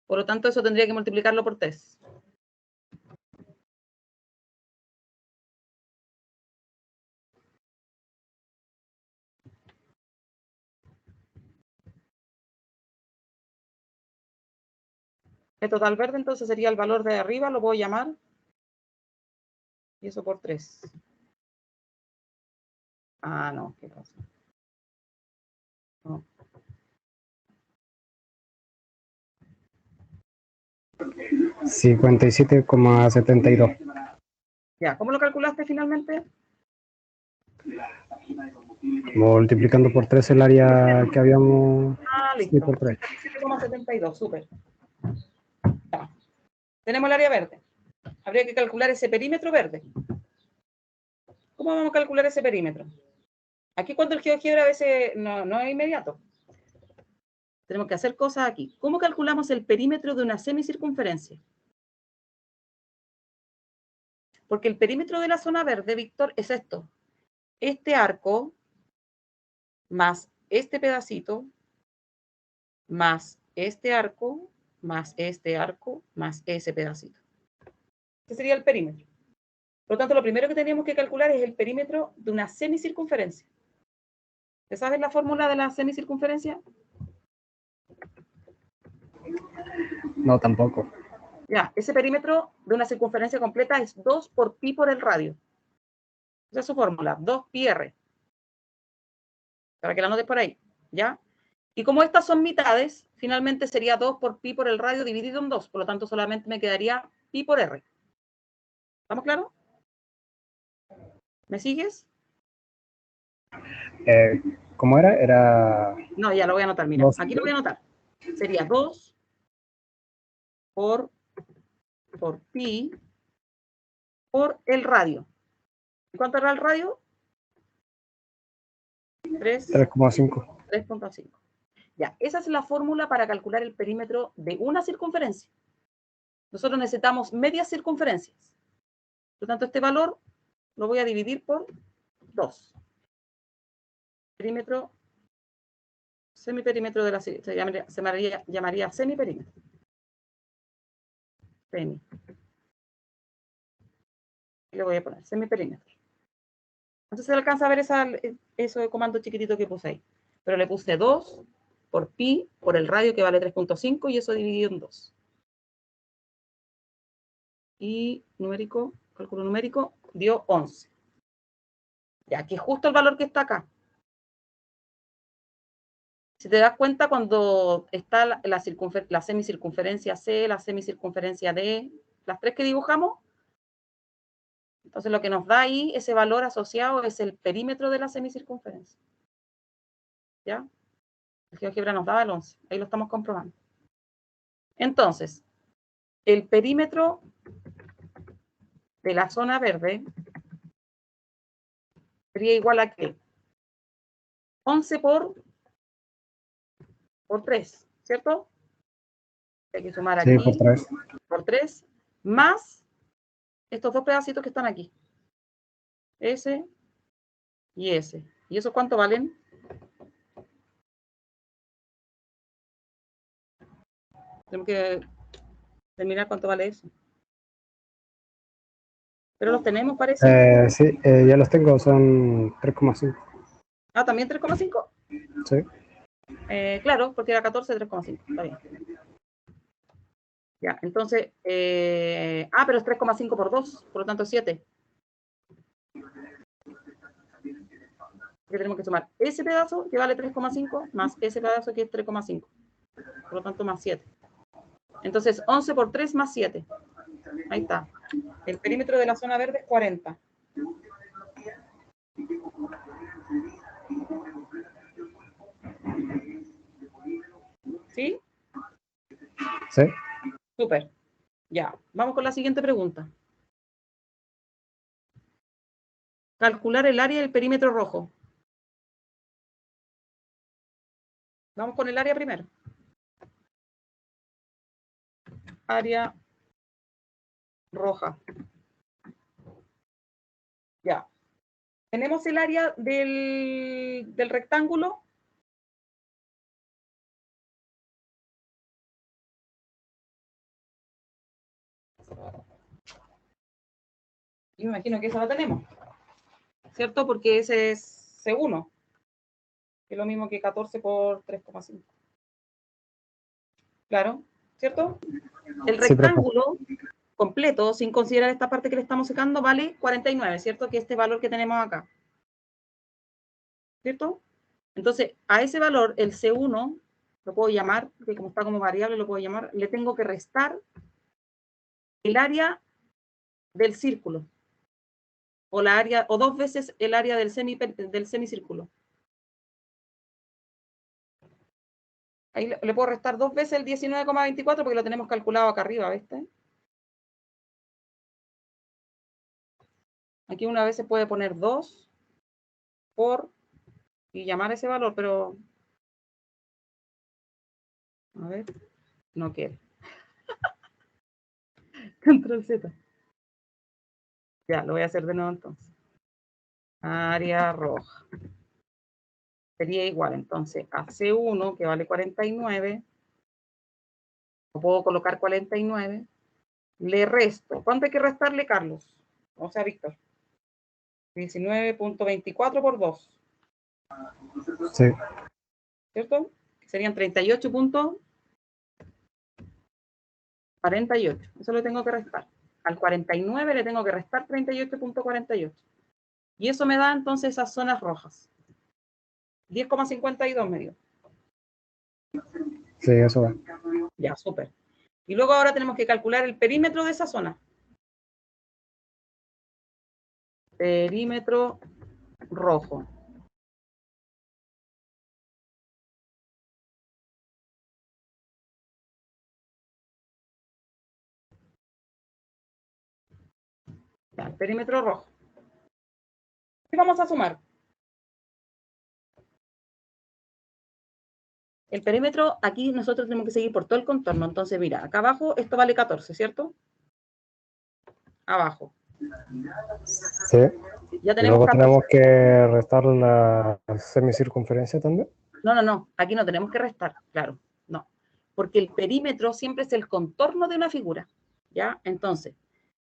Por lo tanto, eso tendría que multiplicarlo por 3. El total verde entonces sería el valor de arriba, lo voy a llamar. Y eso por 3. Ah, no, ¿qué pasa? No. 57,72. Ya, ¿cómo lo calculaste finalmente? Multiplicando por 3 el área que habíamos. Ah, Sí, listo. por 3. 7,72, súper. Ya. Tenemos el área verde. Habría que calcular ese perímetro verde. ¿Cómo vamos a calcular ese perímetro? Aquí cuando el GeoGebra a veces no es inmediato. Tenemos que hacer cosas aquí. ¿Cómo calculamos el perímetro de una semicircunferencia? Porque el perímetro de la zona verde, Víctor, es esto. Este arco más este pedacito más este arco más este arco más ese pedacito. Ese sería el perímetro. Por lo tanto, lo primero que tenemos que calcular es el perímetro de una semicircunferencia. ¿Te sabes la fórmula de la semicircunferencia? No, tampoco. Ya, ese perímetro de una circunferencia completa es 2 por pi por el radio. Esa es su fórmula, 2πr. Para que la anotes por ahí, ¿ya? Y como estas son mitades, finalmente sería 2 por pi por el radio dividido en 2. Por lo tanto, solamente me quedaría pi por r. ¿Estamos claros? ¿Me sigues? ¿Cómo era? Era. No, ya lo voy a anotar, mira. Aquí lo voy a anotar. Sería 2 por pi por el radio. ¿Cuánto era el radio? 3,5. 3,5. Ya, esa es la fórmula para calcular el perímetro de una circunferencia. Nosotros necesitamos medias circunferencias. Por lo tanto, este valor lo voy a dividir por 2. Perímetro, semiperímetro de la se llamaría semiperímetro. Semi. Le voy a poner semiperímetro. Entonces se alcanza a ver eso de comando chiquitito que puse ahí. Pero le puse 2 por pi por el radio que vale 3,5 y eso dividido en 2. Y numérico, cálculo numérico, dio 11. Ya, que es justo el valor que está acá. Si te das cuenta, cuando está la semicircunferencia C, la semicircunferencia D, las tres que dibujamos, entonces lo que nos da ahí, ese valor asociado, es el perímetro de la semicircunferencia. ¿Ya? El GeoGebra nos daba el 11. Ahí lo estamos comprobando. Entonces, el perímetro de la zona verde sería igual a ¿qué? 11 por 3, ¿cierto? Hay que sumar aquí. Sí, por 3. Por 3, más estos dos pedacitos que están aquí. Ese y ese. ¿Y eso cuánto valen? Tenemos que determinar cuánto vale eso. Pero los tenemos, parece. Sí, ya los tengo, son 3,5. Ah, ¿también 3,5? Sí. Claro, porque era 14, 3,5. Está bien. Ya, entonces, pero es 3,5 por 2, por lo tanto 7. Que tenemos que sumar ese pedazo que vale 3,5 más ese pedazo que es 3,5. Por lo tanto, más 7. Entonces, 11 por 3 más 7. Ahí está. El perímetro de la zona verde es 40. ¿Sí? Sí. Súper. Ya. Vamos con la siguiente pregunta. Calcular el área del perímetro rojo. Vamos con el área primero. Área roja. Ya. Tenemos el área del rectángulo. Yo me imagino que esa la tenemos, ¿cierto? Porque ese es C1, que es lo mismo que 14 por 3,5. Claro, ¿cierto? El Sí, profe. rectángulo completo, sin considerar esta parte que le estamos sacando, vale 49, ¿cierto? Que este valor que tenemos acá. ¿Cierto? Entonces, a ese valor, el C1, lo puedo llamar, que como está como variable, lo puedo llamar, le tengo que restar el área del círculo. O la área, o 2 veces el área del semicírculo. Ahí le puedo restar 2 veces el 19,24 porque lo tenemos calculado acá arriba, ¿viste? Aquí una vez se puede poner 2 por y llamar ese valor, pero a ver, no quiere. Control Z. Ya, lo voy a hacer de nuevo entonces. Área roja. Sería igual entonces a C1, que vale 49. Lo puedo colocar 49. Le resto. ¿Cuánto hay que restarle, Carlos? O sea, Víctor. 19,24 por 2. Sí. ¿Cierto? Serían 38,48. Eso le tengo que restar. Al 49 le tengo que restar 38,48. Y eso me da entonces esas zonas rojas. 10,52 me dio. Sí, eso va. Ya, súper. Y luego ahora tenemos que calcular el perímetro de esa zona. Perímetro rojo. Ya, el perímetro rojo. ¿Qué vamos a sumar? El perímetro, aquí nosotros tenemos que seguir por todo el contorno. Entonces, mira, acá abajo esto vale 14, ¿cierto? Abajo. Sí. Ya Y tenemos luego 14. tenemos que restar la semicircunferencia también. No. Aquí no tenemos que restar, claro. No. Porque el perímetro siempre es el contorno de una figura. ¿Ya? Entonces,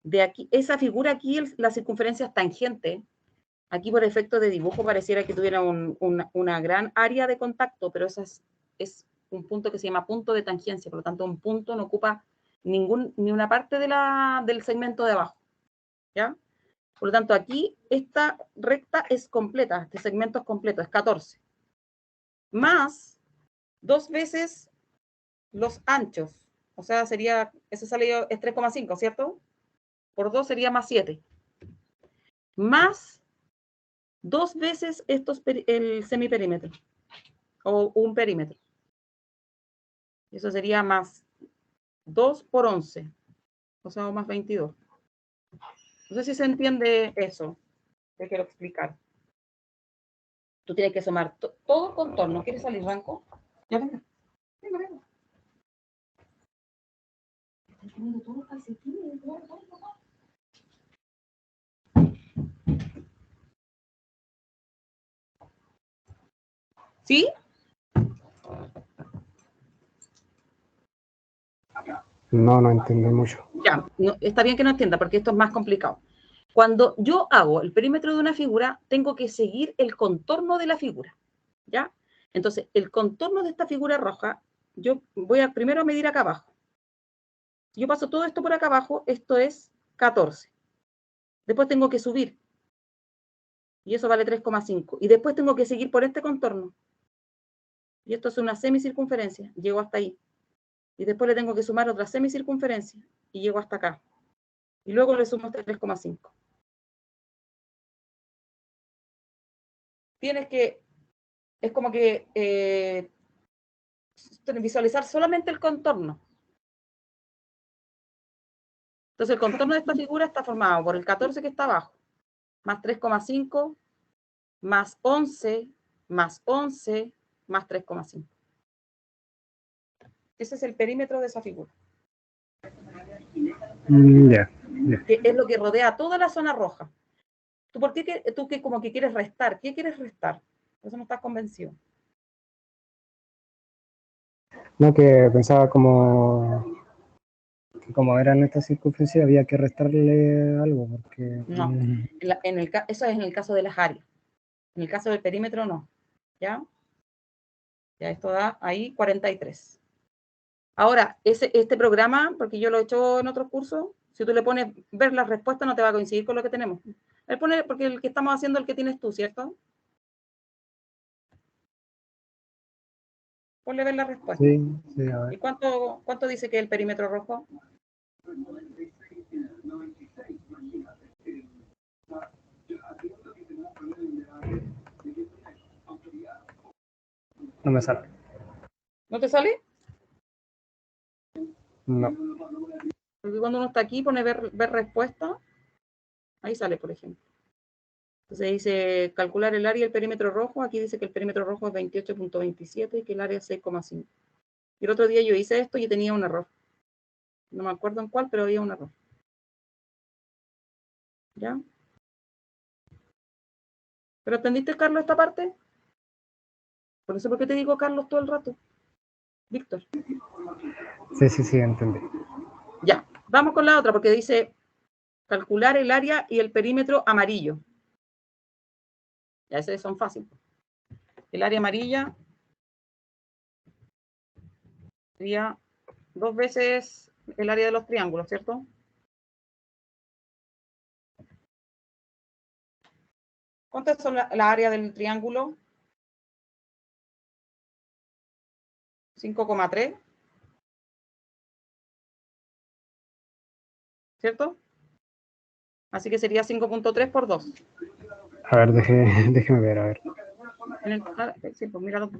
de aquí, esa figura aquí, la circunferencia es tangente. Aquí por efecto de dibujo pareciera que tuviera una gran área de contacto, pero esa es un punto que se llama punto de tangencia, por lo tanto un punto no ocupa ni una parte del segmento de abajo, ¿ya? Por lo tanto aquí esta recta es completa, este segmento es completo, es 14, más 2 veces los anchos, o sea sería, ese salió es 3,5, ¿cierto? Por 2 sería más 7, más 2 veces el semiperímetro, o un perímetro. Eso sería más 2 por 11, o sea, más 22. No sé si se entiende eso que quiero explicar. Tú tienes que sumar todo el contorno. ¿Quieres salir, Ranco? Ya venga. Venga. Estoy poniendo todos los calcetines. ¿Sí? No entendí mucho. Ya, no, está bien que no entienda porque esto es más complicado. Cuando yo hago el perímetro de una figura, tengo que seguir el contorno de la figura, ¿ya? Entonces, el contorno de esta figura roja, yo voy a primero medir acá abajo. Yo paso todo esto por acá abajo, esto es 14. Después tengo que subir, y eso vale 3,5. Y después tengo que seguir por este contorno. Y esto es una semicircunferencia, llego hasta ahí. Y después le tengo que sumar otra semicircunferencia, y llego hasta acá. Y luego le sumo este 3,5. Tienes que, es como que visualizar solamente el contorno. Entonces el contorno de esta figura está formado por el 14 que está abajo, más 3,5, más 11, más 11, más 3,5. Ese es el perímetro de esa figura. Ya. Que es lo que rodea toda la zona roja. ¿Tú qué como que quieres restar? ¿Qué quieres restar? Por eso no estás convencido. No, que pensaba que como era en esta circunferencia había que restarle algo, porque... No, eso es en el caso de las áreas. En el caso del perímetro, no. ¿Ya? Ya esto da ahí 43. Ahora, este programa, porque yo lo he hecho en otros cursos, si tú le pones ver las respuestas, no te va a coincidir con lo que tenemos. Él pone, porque el que estamos haciendo es el que tienes tú, ¿cierto? Ponle ver la respuesta. Sí, sí, a ver. ¿Y cuánto dice que es el perímetro rojo? No me sale. ¿No te sale? No. Porque cuando uno está aquí, pone ver respuesta, ahí sale, por ejemplo. Entonces dice calcular el área y el perímetro rojo. Aquí dice que el perímetro rojo es 28.27 y que el área es 6,5. Y el otro día yo hice esto y tenía un error. No me acuerdo en cuál, pero había un error. ¿Ya? ¿Pero entendiste, Carlos, esta parte? Por eso, ¿por qué te digo Carlos todo el rato? Víctor. Sí, entendí. Ya, vamos con la otra, porque dice calcular el área y el perímetro amarillo. Ya, esos son fáciles. El área amarilla sería 2 veces el área de los triángulos, ¿cierto? ¿Cuántas son la área del triángulo? 5,3. ¿Cierto? Así que sería 5,3 por 2. A ver, déjeme ver, a ver. Sí, pues míralo.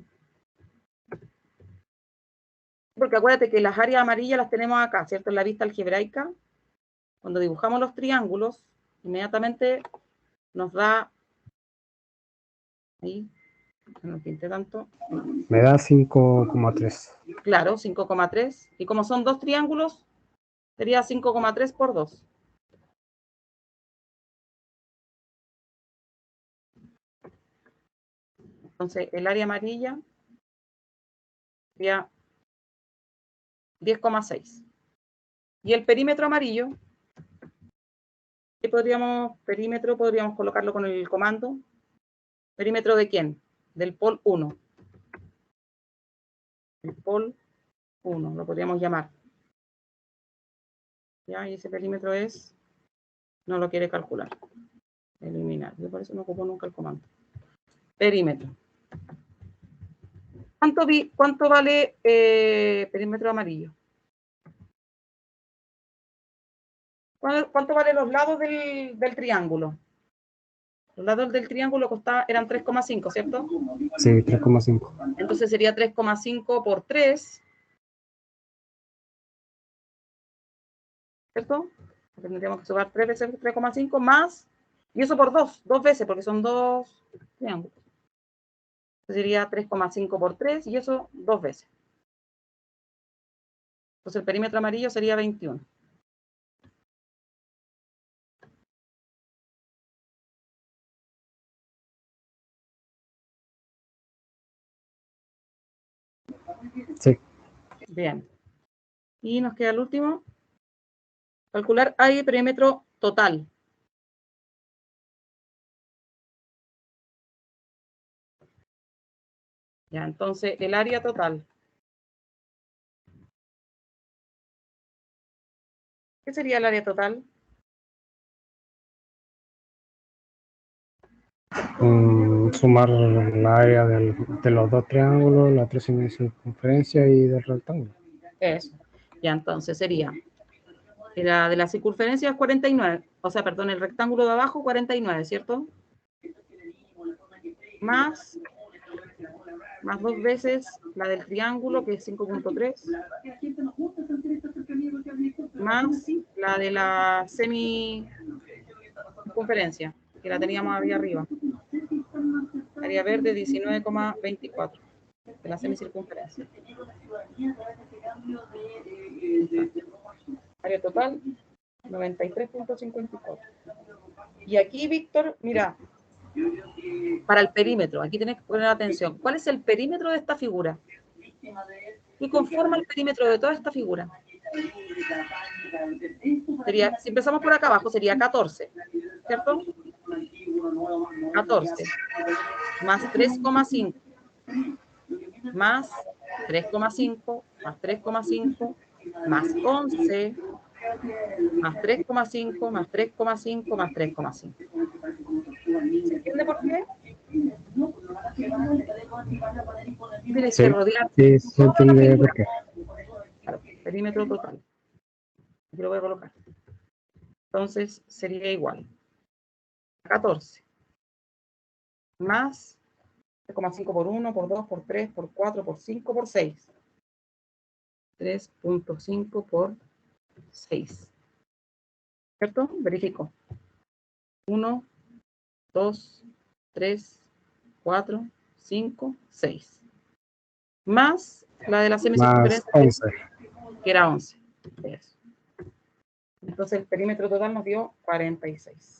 Porque acuérdate que las áreas amarillas las tenemos acá, ¿cierto? En la vista algebraica. Cuando dibujamos los triángulos, inmediatamente nos da... Ahí, no pinté tanto. Me da 5,3. Claro, 5,3. Y como son dos triángulos, sería 5,3 por 2. Entonces, el área amarilla sería 10,6. Y el perímetro amarillo, ¿qué perímetro podríamos colocarlo con el comando? ¿Perímetro de quién? Del pol 1. El pol 1, lo podríamos llamar. Ya, y ese perímetro es, no lo quiere calcular. Eliminar. Yo por eso no ocupo nunca el comando. Perímetro. ¿Cuánto vale perímetro amarillo? ¿Cuánto vale los lados del triángulo? Los lados del triángulo eran 3,5, ¿cierto? Sí, 3,5. Entonces sería 3,5 por 3, ¿cierto? Tendríamos que sumar 3 veces 3,5 más, y eso por 2 veces, porque son dos triángulos. Entonces sería 3,5 por 3, y eso 2 veces. Entonces el perímetro amarillo sería 21. Sí. Bien. Y nos queda el último. Calcular área y perímetro total. Ya, entonces el área total. ¿Qué sería el área total? Sumar la área de los dos triángulos, la 3 circunferencia y del rectángulo. Eso. Ya, entonces sería, la de la circunferencia es 49, o sea, perdón, el rectángulo de abajo 49, ¿cierto? Más 2 veces la del triángulo, que es 5.3, más la de la semicircunferencia, que la teníamos ahí arriba. Área verde 19,24 de la semicircunferencia. Área total 93.54. Y aquí, Víctor, mira, para el perímetro, aquí tienes que poner atención. ¿Cuál es el perímetro de esta figura? ¿Qué conforma el perímetro de toda esta figura? Sería, si empezamos por acá abajo, sería 14, ¿cierto? 14 más 3,5 más 3,5 más 3,5 más 11 más 3,5 más 3,5 más 3,5. ¿Se entiende por qué? Tienes que rodear. Sí, se entiende por qué. Claro, perímetro total. Aquí lo voy a colocar. Entonces sería igual. 14 más 3,5 por 1, por 2, por 3, por 4, por 5, por 6. 3.5 por 6. ¿Cierto? Verifico. 1, 2, 3, 4, 5, 6. Más la de la Más semicircunferencia, 11. que era 11. Eso. Entonces el perímetro total nos dio 46.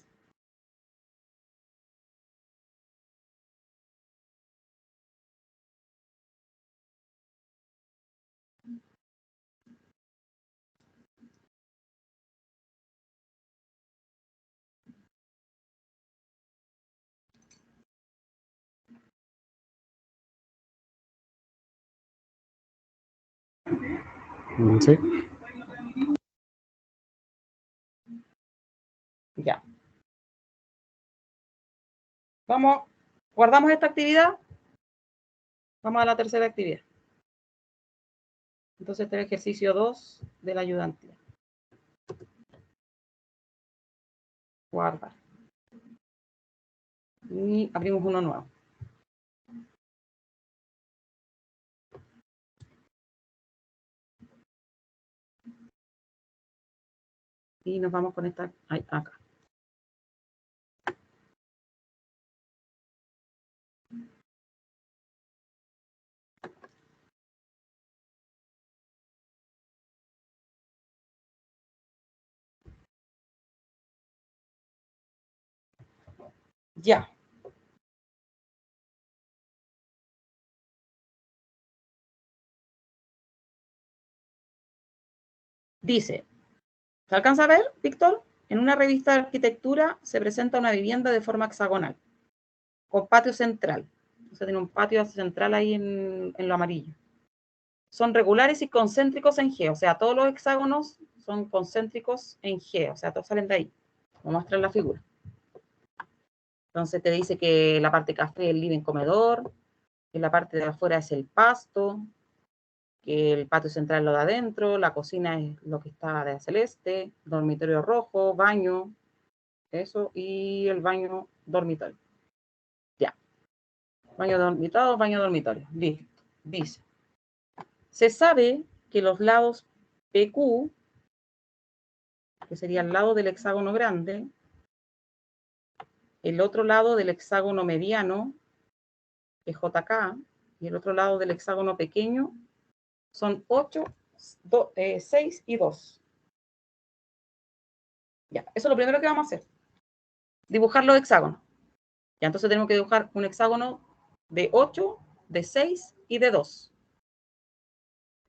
Sí. Ya. Vamos, guardamos esta actividad. Vamos a la tercera actividad. Entonces, este es el ejercicio 2 de la ayudantía. Guardar. Y abrimos uno nuevo. Y nos vamos con esta acá. Ya. Dice, ¿se alcanza a ver, Víctor? En una revista de arquitectura se presenta una vivienda de forma hexagonal, con patio central. O sea, tiene un patio central ahí en lo amarillo. Son regulares y concéntricos en G, o sea, todos los hexágonos son concéntricos en G, o sea, todos salen de ahí. Vamos a mostrar la figura. Entonces te dice que la parte café es el living comedor, que la parte de afuera es el pasto, que el patio central es lo de adentro, la cocina es lo que está de celeste, dormitorio rojo, baño, eso, y el baño dormitorio. Ya. Baño dormitorio. Listo. Dice. Se sabe que los lados PQ, que sería el lado del hexágono grande, el otro lado del hexágono mediano, que es JK, y el otro lado del hexágono pequeño, son 8, 6 y 2. Ya, eso es lo primero que vamos a hacer. Dibujar los hexágonos. Ya, entonces tenemos que dibujar un hexágono de 8, de 6 y de 2.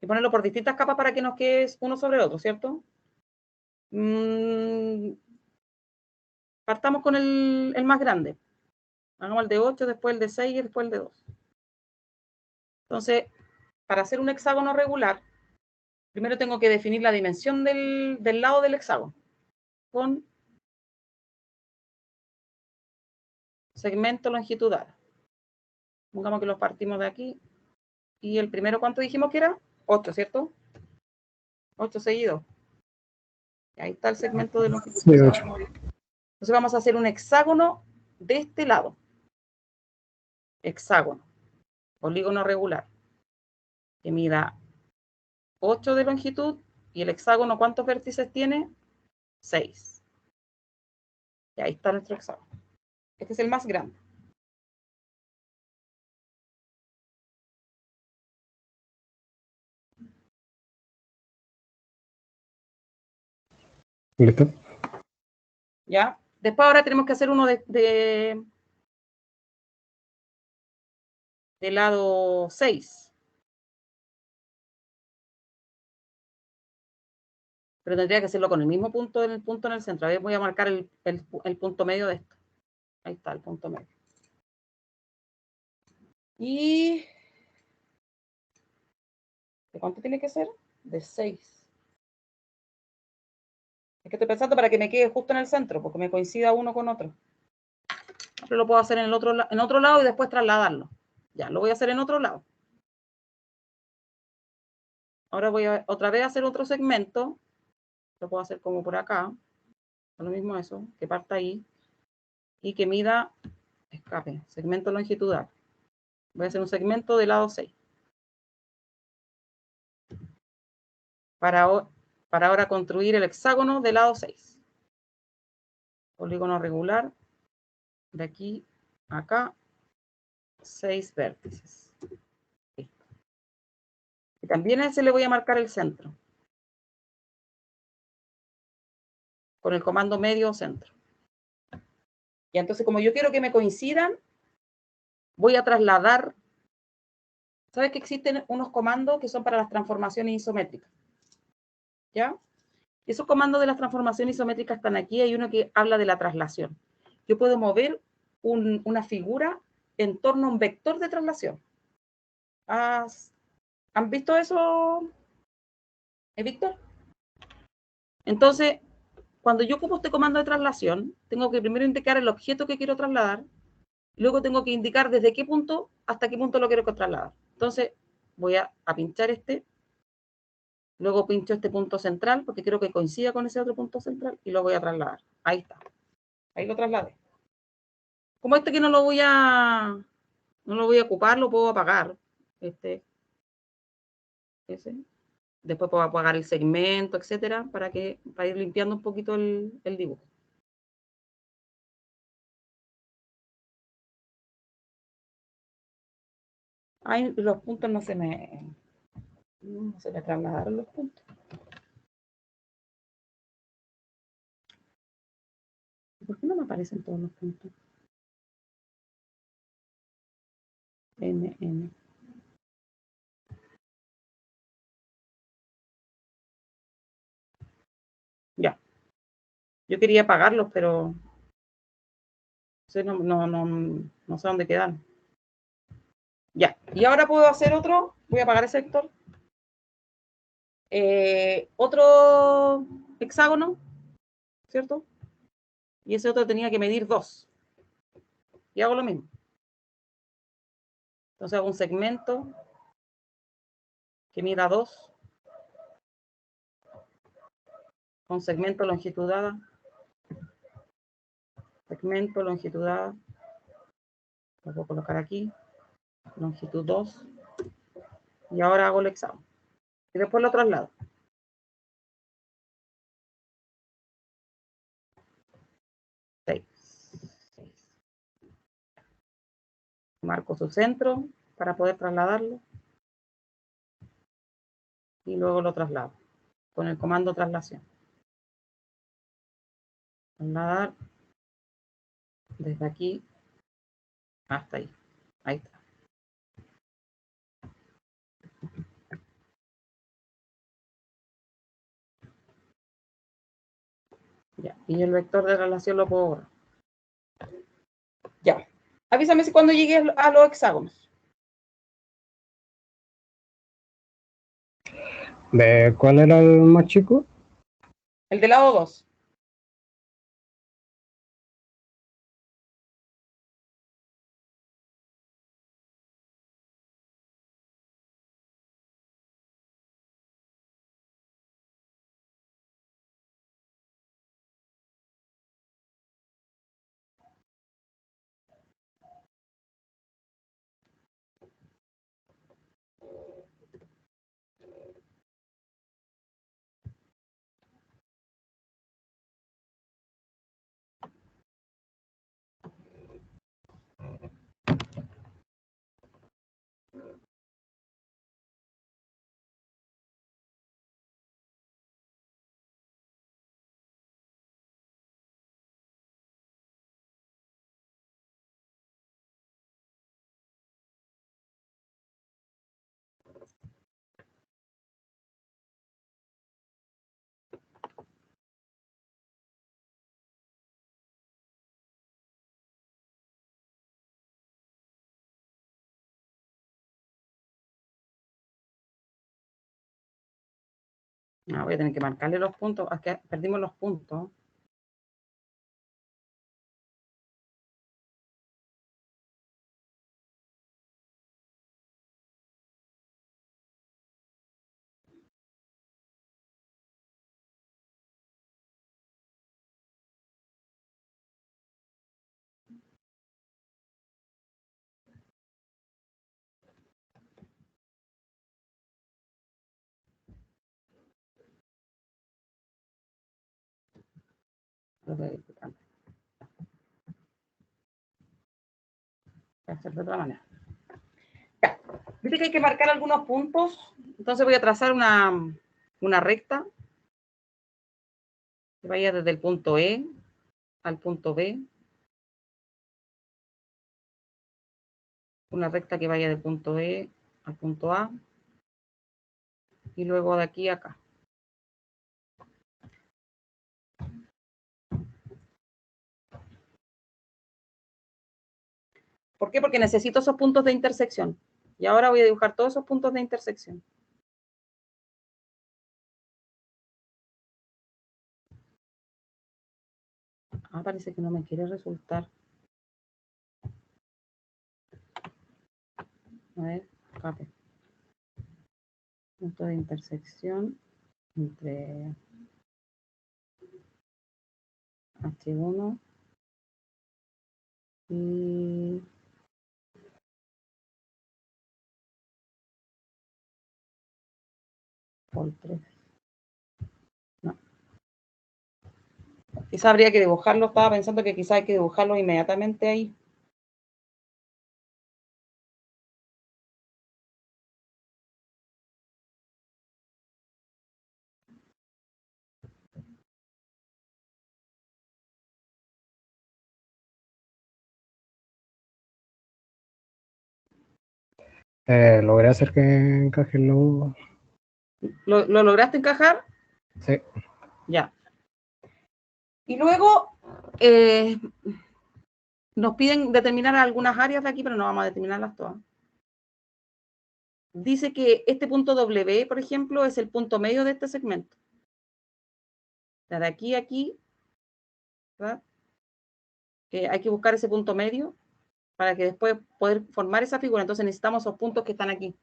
Y ponerlo por distintas capas para que nos quede uno sobre otro, ¿cierto? Partamos con el más grande. Hagamos el de 8, después el de 6 y después el de 2. Entonces, para hacer un hexágono regular, primero tengo que definir la dimensión del lado del hexágono con segmento longitudinal. Pongamos que los partimos de aquí. Y el primero, ¿cuánto dijimos que era? 8, ¿cierto? 8 seguidos. Ahí está el segmento de longitud. Sí, 8. Entonces vamos a hacer un hexágono de este lado. Hexágono. Polígono regular. Que mida 8 de longitud. Y el hexágono, ¿cuántos vértices tiene? 6. Y ahí está nuestro hexágono. Este es el más grande. ¿Listo? ¿Ya? Después ahora tenemos que hacer uno de lado 6. Pero tendría que hacerlo con el mismo punto en el centro. A ver, voy a marcar el punto medio de esto. Ahí está el punto medio. Y ¿de cuánto tiene que ser? De 6. Es que estoy pensando para que me quede justo en el centro, porque me coincida uno con otro. Pero lo puedo hacer en otro lado y después trasladarlo. Ya, lo voy a hacer en otro lado. Ahora voy a otra vez a hacer otro segmento. Lo puedo hacer como por acá. Lo mismo eso, que parta ahí. Y que mida, escape, segmento longitudinal. Voy a hacer un segmento de lado 6. Para ahora construir el hexágono de lado 6. Polígono regular. De aquí a acá. 6 vértices. Listo. Y también a ese le voy a marcar el centro. Con el comando medio centro. Y entonces, como yo quiero que me coincidan, voy a trasladar. ¿Sabes que existen unos comandos que son para las transformaciones isométricas? ¿Ya? Esos comandos de las transformaciones isométricas están aquí. Hay uno que habla de la traslación. Yo puedo mover una figura en torno a un vector de traslación. ¿Han visto eso, Víctor? Entonces, cuando yo ocupo este comando de traslación, tengo que primero indicar el objeto que quiero trasladar, luego tengo que indicar desde qué punto hasta qué punto lo quiero trasladar. Entonces, voy a pinchar este, luego pincho este punto central, porque quiero que coincida con ese otro punto central, y lo voy a trasladar. Ahí está. Ahí lo trasladé. Como este que no lo voy a ocupar, lo puedo apagar. Ese. Después puedo apagar el segmento, etcétera, para ir limpiando un poquito el dibujo. Ay, los puntos no se me trasladaron los puntos. ¿Por qué no me aparecen todos los puntos? N. Ya. Yo quería apagarlos, pero no sé dónde quedan. Ya. Y ahora puedo hacer otro. Voy a apagar ese sector. Otro hexágono, ¿cierto? Y ese otro tenía que medir 2. Y hago lo mismo. Entonces hago un segmento que mida 2. Con segmento longitudinal. Segmento longitudinal. Lo voy a colocar aquí. Longitud 2. Y ahora hago el hexágono. Y después lo traslado. Marco su centro para poder trasladarlo. Y luego lo traslado con el comando traslación. Trasladar desde aquí hasta ahí. Ahí está. Ya. Y el vector de traslación lo puedo borrar. Ya. Avísame si cuando llegue a los hexágonos. ¿De cuál era el más chico? El del lado 2. Ah, voy a tener que marcarle los puntos. Es que perdimos los puntos. Lo voy a hacer de otra manera. Ya. Viste que hay que marcar algunos puntos. Entonces voy a trazar una recta que vaya desde el punto E al punto B. Una recta que vaya del punto E al punto A. Y luego de aquí a acá. ¿Por qué? Porque necesito esos puntos de intersección. Y ahora voy a dibujar todos esos puntos de intersección. Ah, parece que no me quiere resultar. A ver, escape. Punto de intersección entre H1 y Pol 3. No. Quizá habría que dibujarlo. Estaba pensando que quizá hay que dibujarlo inmediatamente ahí. Logré hacer que encaje el logo. ¿Lo lograste encajar? Sí. Ya. Y luego nos piden determinar algunas áreas de aquí, pero no vamos a determinarlas todas. Dice que este punto W, por ejemplo, es el punto medio de este segmento. De aquí a aquí, ¿verdad? Hay que buscar ese punto medio para que después poder formar esa figura. Entonces necesitamos esos puntos que están aquí.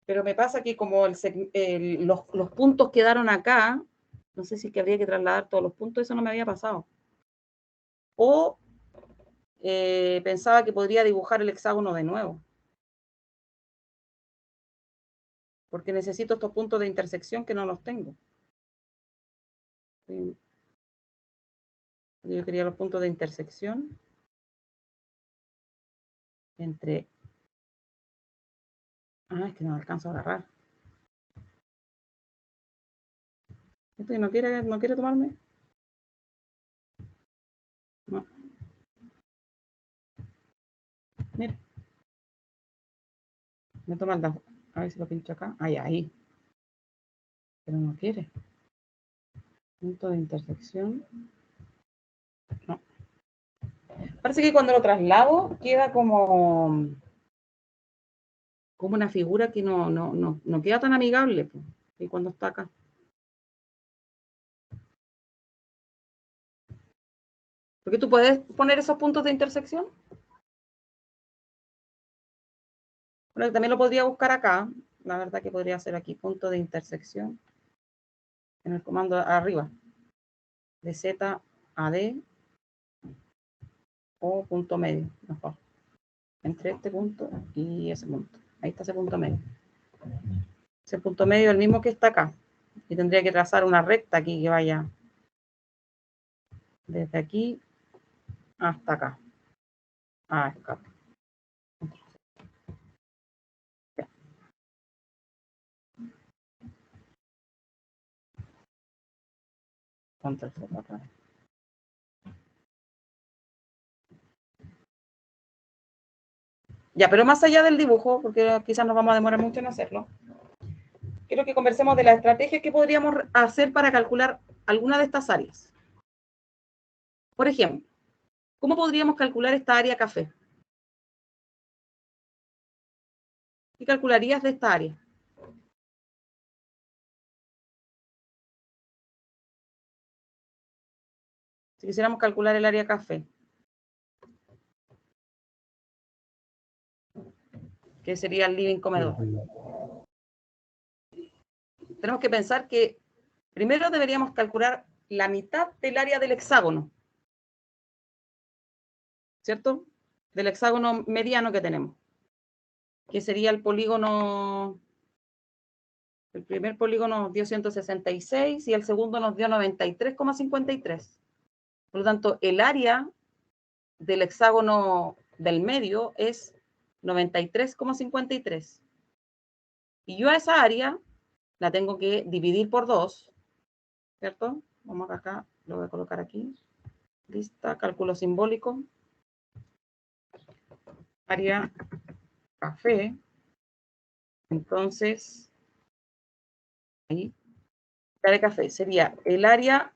Pero me pasa que como los puntos quedaron acá, no sé si es que habría que trasladar todos los puntos, eso no me había pasado. O pensaba que podría dibujar el hexágono de nuevo. Porque necesito estos puntos de intersección que no los tengo. Yo quería los puntos de intersección entre... Ah, es que no alcanzo a agarrar. ¿Esto no quiere tomarme? No. Mira. Me toma el dedo. A ver si lo pincho acá. Ay, ahí. Pero no quiere. Punto de intersección. No. Parece que cuando lo traslado queda como como una figura que no queda tan amigable, pues, y cuando está acá. Porque tú puedes poner esos puntos de intersección. Bueno, también lo podría buscar acá. La verdad que podría ser aquí, punto de intersección. En el comando arriba. De Z a D. O punto medio, mejor. Entre este punto y ese punto. Ahí está ese punto medio. Ese punto medio es el mismo que está acá. Y tendría que trazar una recta aquí que vaya desde aquí hasta acá. Acá. Control Z otra vez. Ya, pero más allá del dibujo, porque quizás nos vamos a demorar mucho en hacerlo, quiero que conversemos de la estrategia que podríamos hacer para calcular alguna de estas áreas. Por ejemplo, ¿cómo podríamos calcular esta área café? ¿Qué calcularías de esta área? Si quisiéramos calcular el área café, que sería el living comedor. Tenemos que pensar que primero deberíamos calcular la mitad del área del hexágono, ¿cierto? Del hexágono mediano que tenemos, que sería el polígono, el primer polígono nos dio 166 y el segundo nos dio 93,53. Por lo tanto, el área del hexágono del medio es 93,53. Y yo a esa área la tengo que dividir por 2, ¿cierto? Vamos acá, lo voy a colocar aquí. Lista, cálculo simbólico. Área café. Entonces, ahí, área café sería el área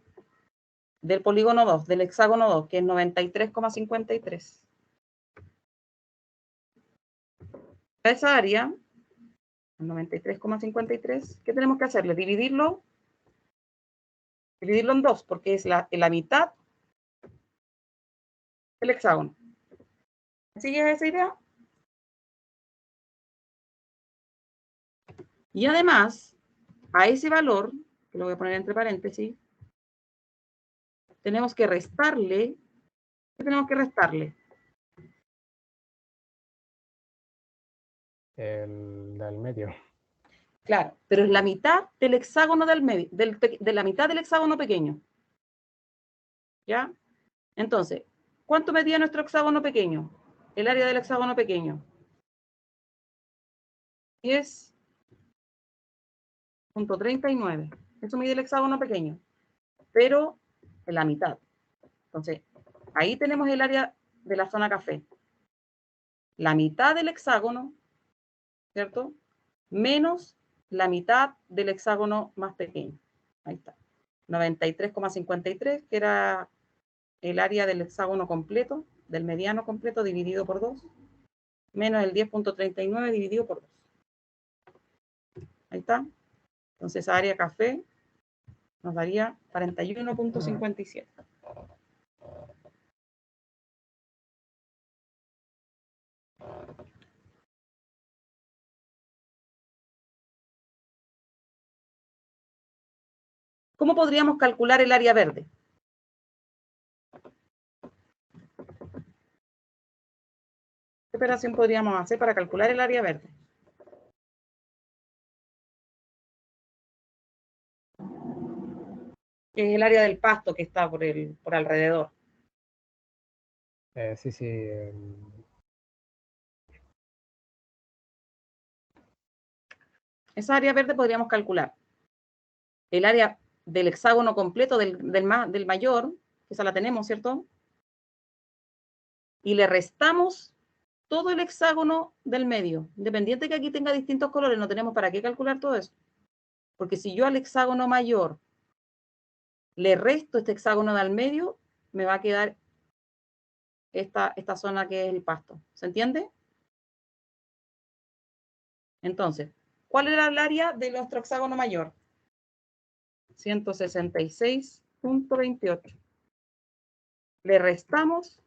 del polígono 2, del hexágono 2, que es 93,53. Esa área, 93,53, ¿qué tenemos que hacerle? Dividirlo en 2, porque es la mitad del hexágono. ¿Sigues esa idea? Y además, a ese valor, que lo voy a poner entre paréntesis, tenemos que restarle. ¿Qué tenemos que restarle? El del medio. Claro, pero es la mitad del hexágono del medio, de la mitad del hexágono pequeño. ¿Ya? Entonces, ¿cuánto medía nuestro hexágono pequeño? El área del hexágono pequeño. 10,39. Eso mide el hexágono pequeño, pero en la mitad. Entonces, ahí tenemos el área de la zona café. La mitad del hexágono, ¿cierto? Menos la mitad del hexágono más pequeño. Ahí está. 93,53, que era el área del hexágono completo, del mediano completo dividido por 2, menos el 10,39 dividido por 2. Ahí está. Entonces, área café nos daría 41,57. ¿Cómo podríamos calcular el área verde? ¿Qué operación podríamos hacer para calcular el área verde? Que es el área del pasto que está por alrededor. Sí, sí. Esa área verde podríamos calcular el área del hexágono completo del mayor, que esa la tenemos, ¿cierto? Y le restamos todo el hexágono del medio. Independiente que aquí tenga distintos colores, no tenemos para qué calcular todo eso. Porque si yo al hexágono mayor le resto este hexágono del medio, me va a quedar esta zona que es el pasto. ¿Se entiende? Entonces, ¿cuál era el área de nuestro hexágono mayor? 166.28. Le restamos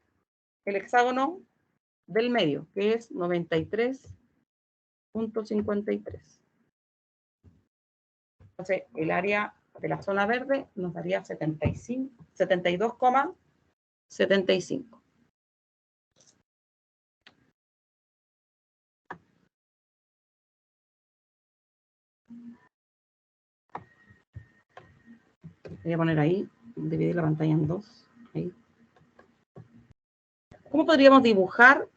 el hexágono del medio, que es 93.53. Entonces, el área de la zona verde nos daría 72,75. Voy a poner ahí, dividir la pantalla en dos. Ahí. ¿Cómo podríamos dibujar?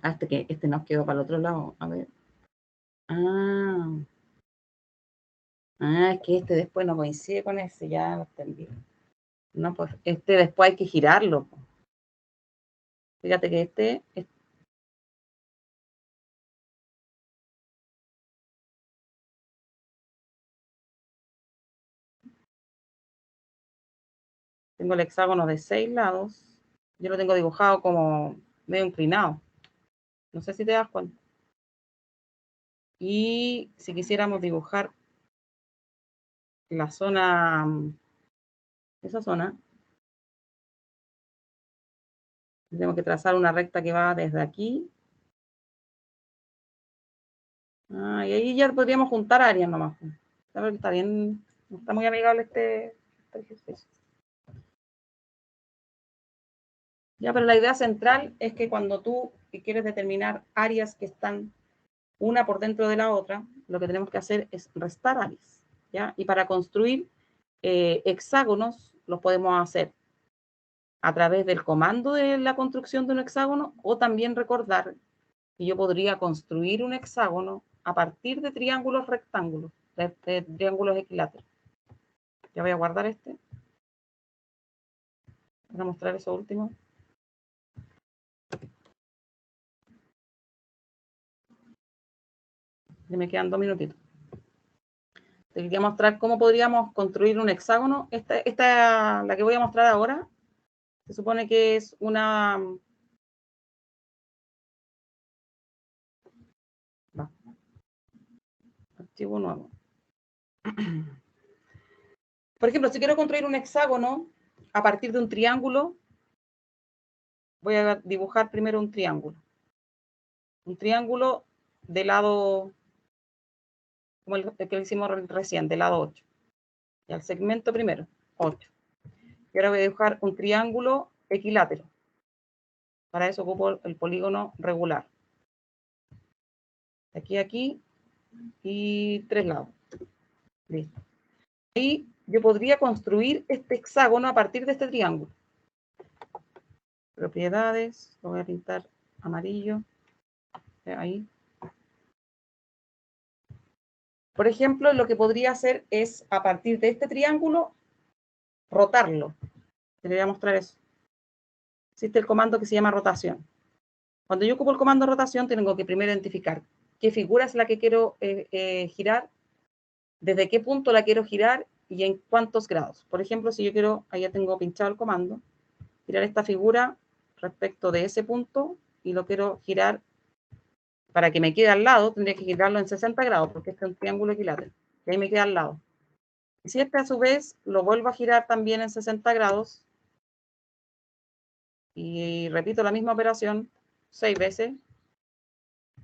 Hasta que este nos quedó para el otro lado. A ver. Es que este después no coincide con ese, ya lo entendí. No, pues este después hay que girarlo. Fíjate que este tengo el hexágono de 6 lados. Yo lo tengo dibujado como medio inclinado. No sé si te das cuenta. Y si quisiéramos dibujar la zona, esa zona, tenemos que trazar una recta que va desde aquí. Y ahí ya podríamos juntar áreas nomás. Está bien, no está muy amigable este ejercicio. Ya, pero la idea central es que cuando tú quieres determinar áreas que están una por dentro de la otra, lo que tenemos que hacer es restar áreas, ¿ya? Y para construir hexágonos los podemos hacer a través del comando de la construcción de un hexágono, o también recordar que yo podría construir un hexágono a partir de triángulos rectángulos, de triángulos equiláteros. Ya voy a guardar este para mostrar eso último. Ya me quedan 2 minutitos. Te quería mostrar cómo podríamos construir un hexágono. Esta, la que voy a mostrar ahora, se supone que es una... Archivo nuevo. Por ejemplo, si quiero construir un hexágono a partir de un triángulo, voy a dibujar primero un triángulo. Un triángulo de lado, como el que hicimos recién, de lado 8. Y al segmento primero, 8. Y ahora voy a dibujar un triángulo equilátero. Para eso ocupo el polígono regular. De aquí a aquí y 3 lados. Listo. Y yo podría construir este hexágono a partir de este triángulo. Propiedades, lo voy a pintar amarillo. Ahí. Por ejemplo, lo que podría hacer es, a partir de este triángulo, rotarlo. Te voy a mostrar eso. Existe el comando que se llama rotación. Cuando yo ocupo el comando rotación, tengo que primero identificar qué figura es la que quiero girar, desde qué punto la quiero girar y en cuántos grados. Por ejemplo, si yo quiero, ahí ya tengo pinchado el comando, girar esta figura respecto de ese punto y lo quiero girar para que me quede al lado, tendría que girarlo en 60 grados porque este es un triángulo equilátero. Y ahí me queda al lado. Y si este a su vez lo vuelvo a girar también en 60 grados y repito la misma operación 6 veces,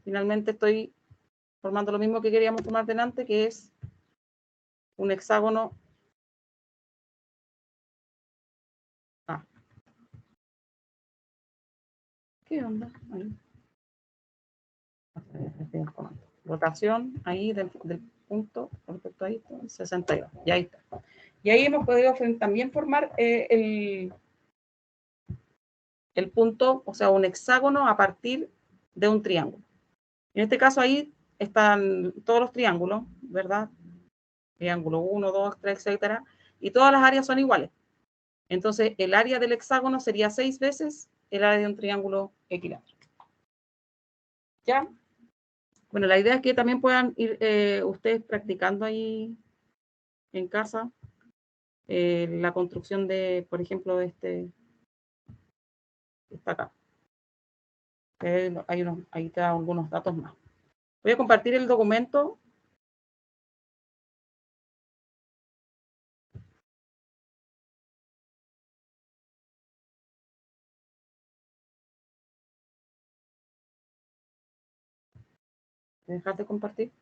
finalmente estoy formando lo mismo que queríamos formar delante, que es un hexágono. ¿Qué onda? Ahí. Rotación ahí del punto respecto a esto, 62. Y ahí está. Y ahí hemos podido también formar el punto, o sea, un hexágono a partir de un triángulo. En este caso ahí están todos los triángulos, ¿verdad? Triángulo 1, 2, 3, etcétera. Y todas las áreas son iguales. Entonces, el área del hexágono sería 6 veces el área de un triángulo equilátero. ¿Ya? Bueno, la idea es que también puedan ir ustedes practicando ahí en casa la construcción de, por ejemplo, de este Está acá. Ahí te da algunos datos más. Voy a compartir el documento. ¿Me dejas de compartir?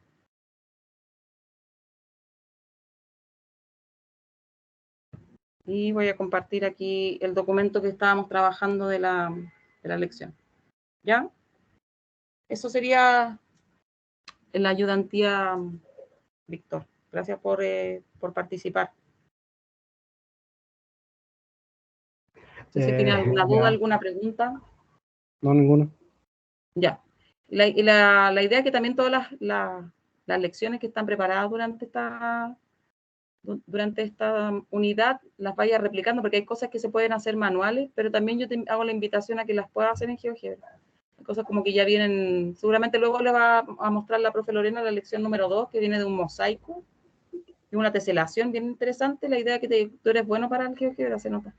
Y voy a compartir aquí el documento que estábamos trabajando de la lección. ¿Ya? Eso sería la ayudantía, Víctor. Gracias por participar. No sé si tiene alguna duda, Ya. alguna pregunta. No, ninguno. Ya. La idea es que también todas las lecciones que están preparadas durante esta unidad las vaya replicando, porque hay cosas que se pueden hacer manuales, pero también yo te hago la invitación a que las puedas hacer en GeoGebra. Hay cosas como que ya vienen, seguramente luego le va a mostrar la profe Lorena la lección número 2, que viene de un mosaico y una teselación bien interesante. La idea es que tú eres bueno para el GeoGebra, se nota.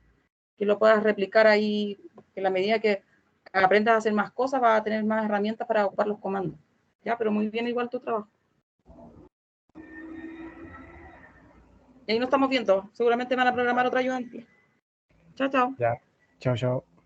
Que lo puedas replicar ahí, que en la medida que aprendas a hacer más cosas, vas a tener más herramientas para ocupar los comandos. Ya, pero muy bien igual tu trabajo. Y ahí nos estamos viendo. Seguramente van a programar otra ayudante. Chao, chao. Ya. Chao, chao.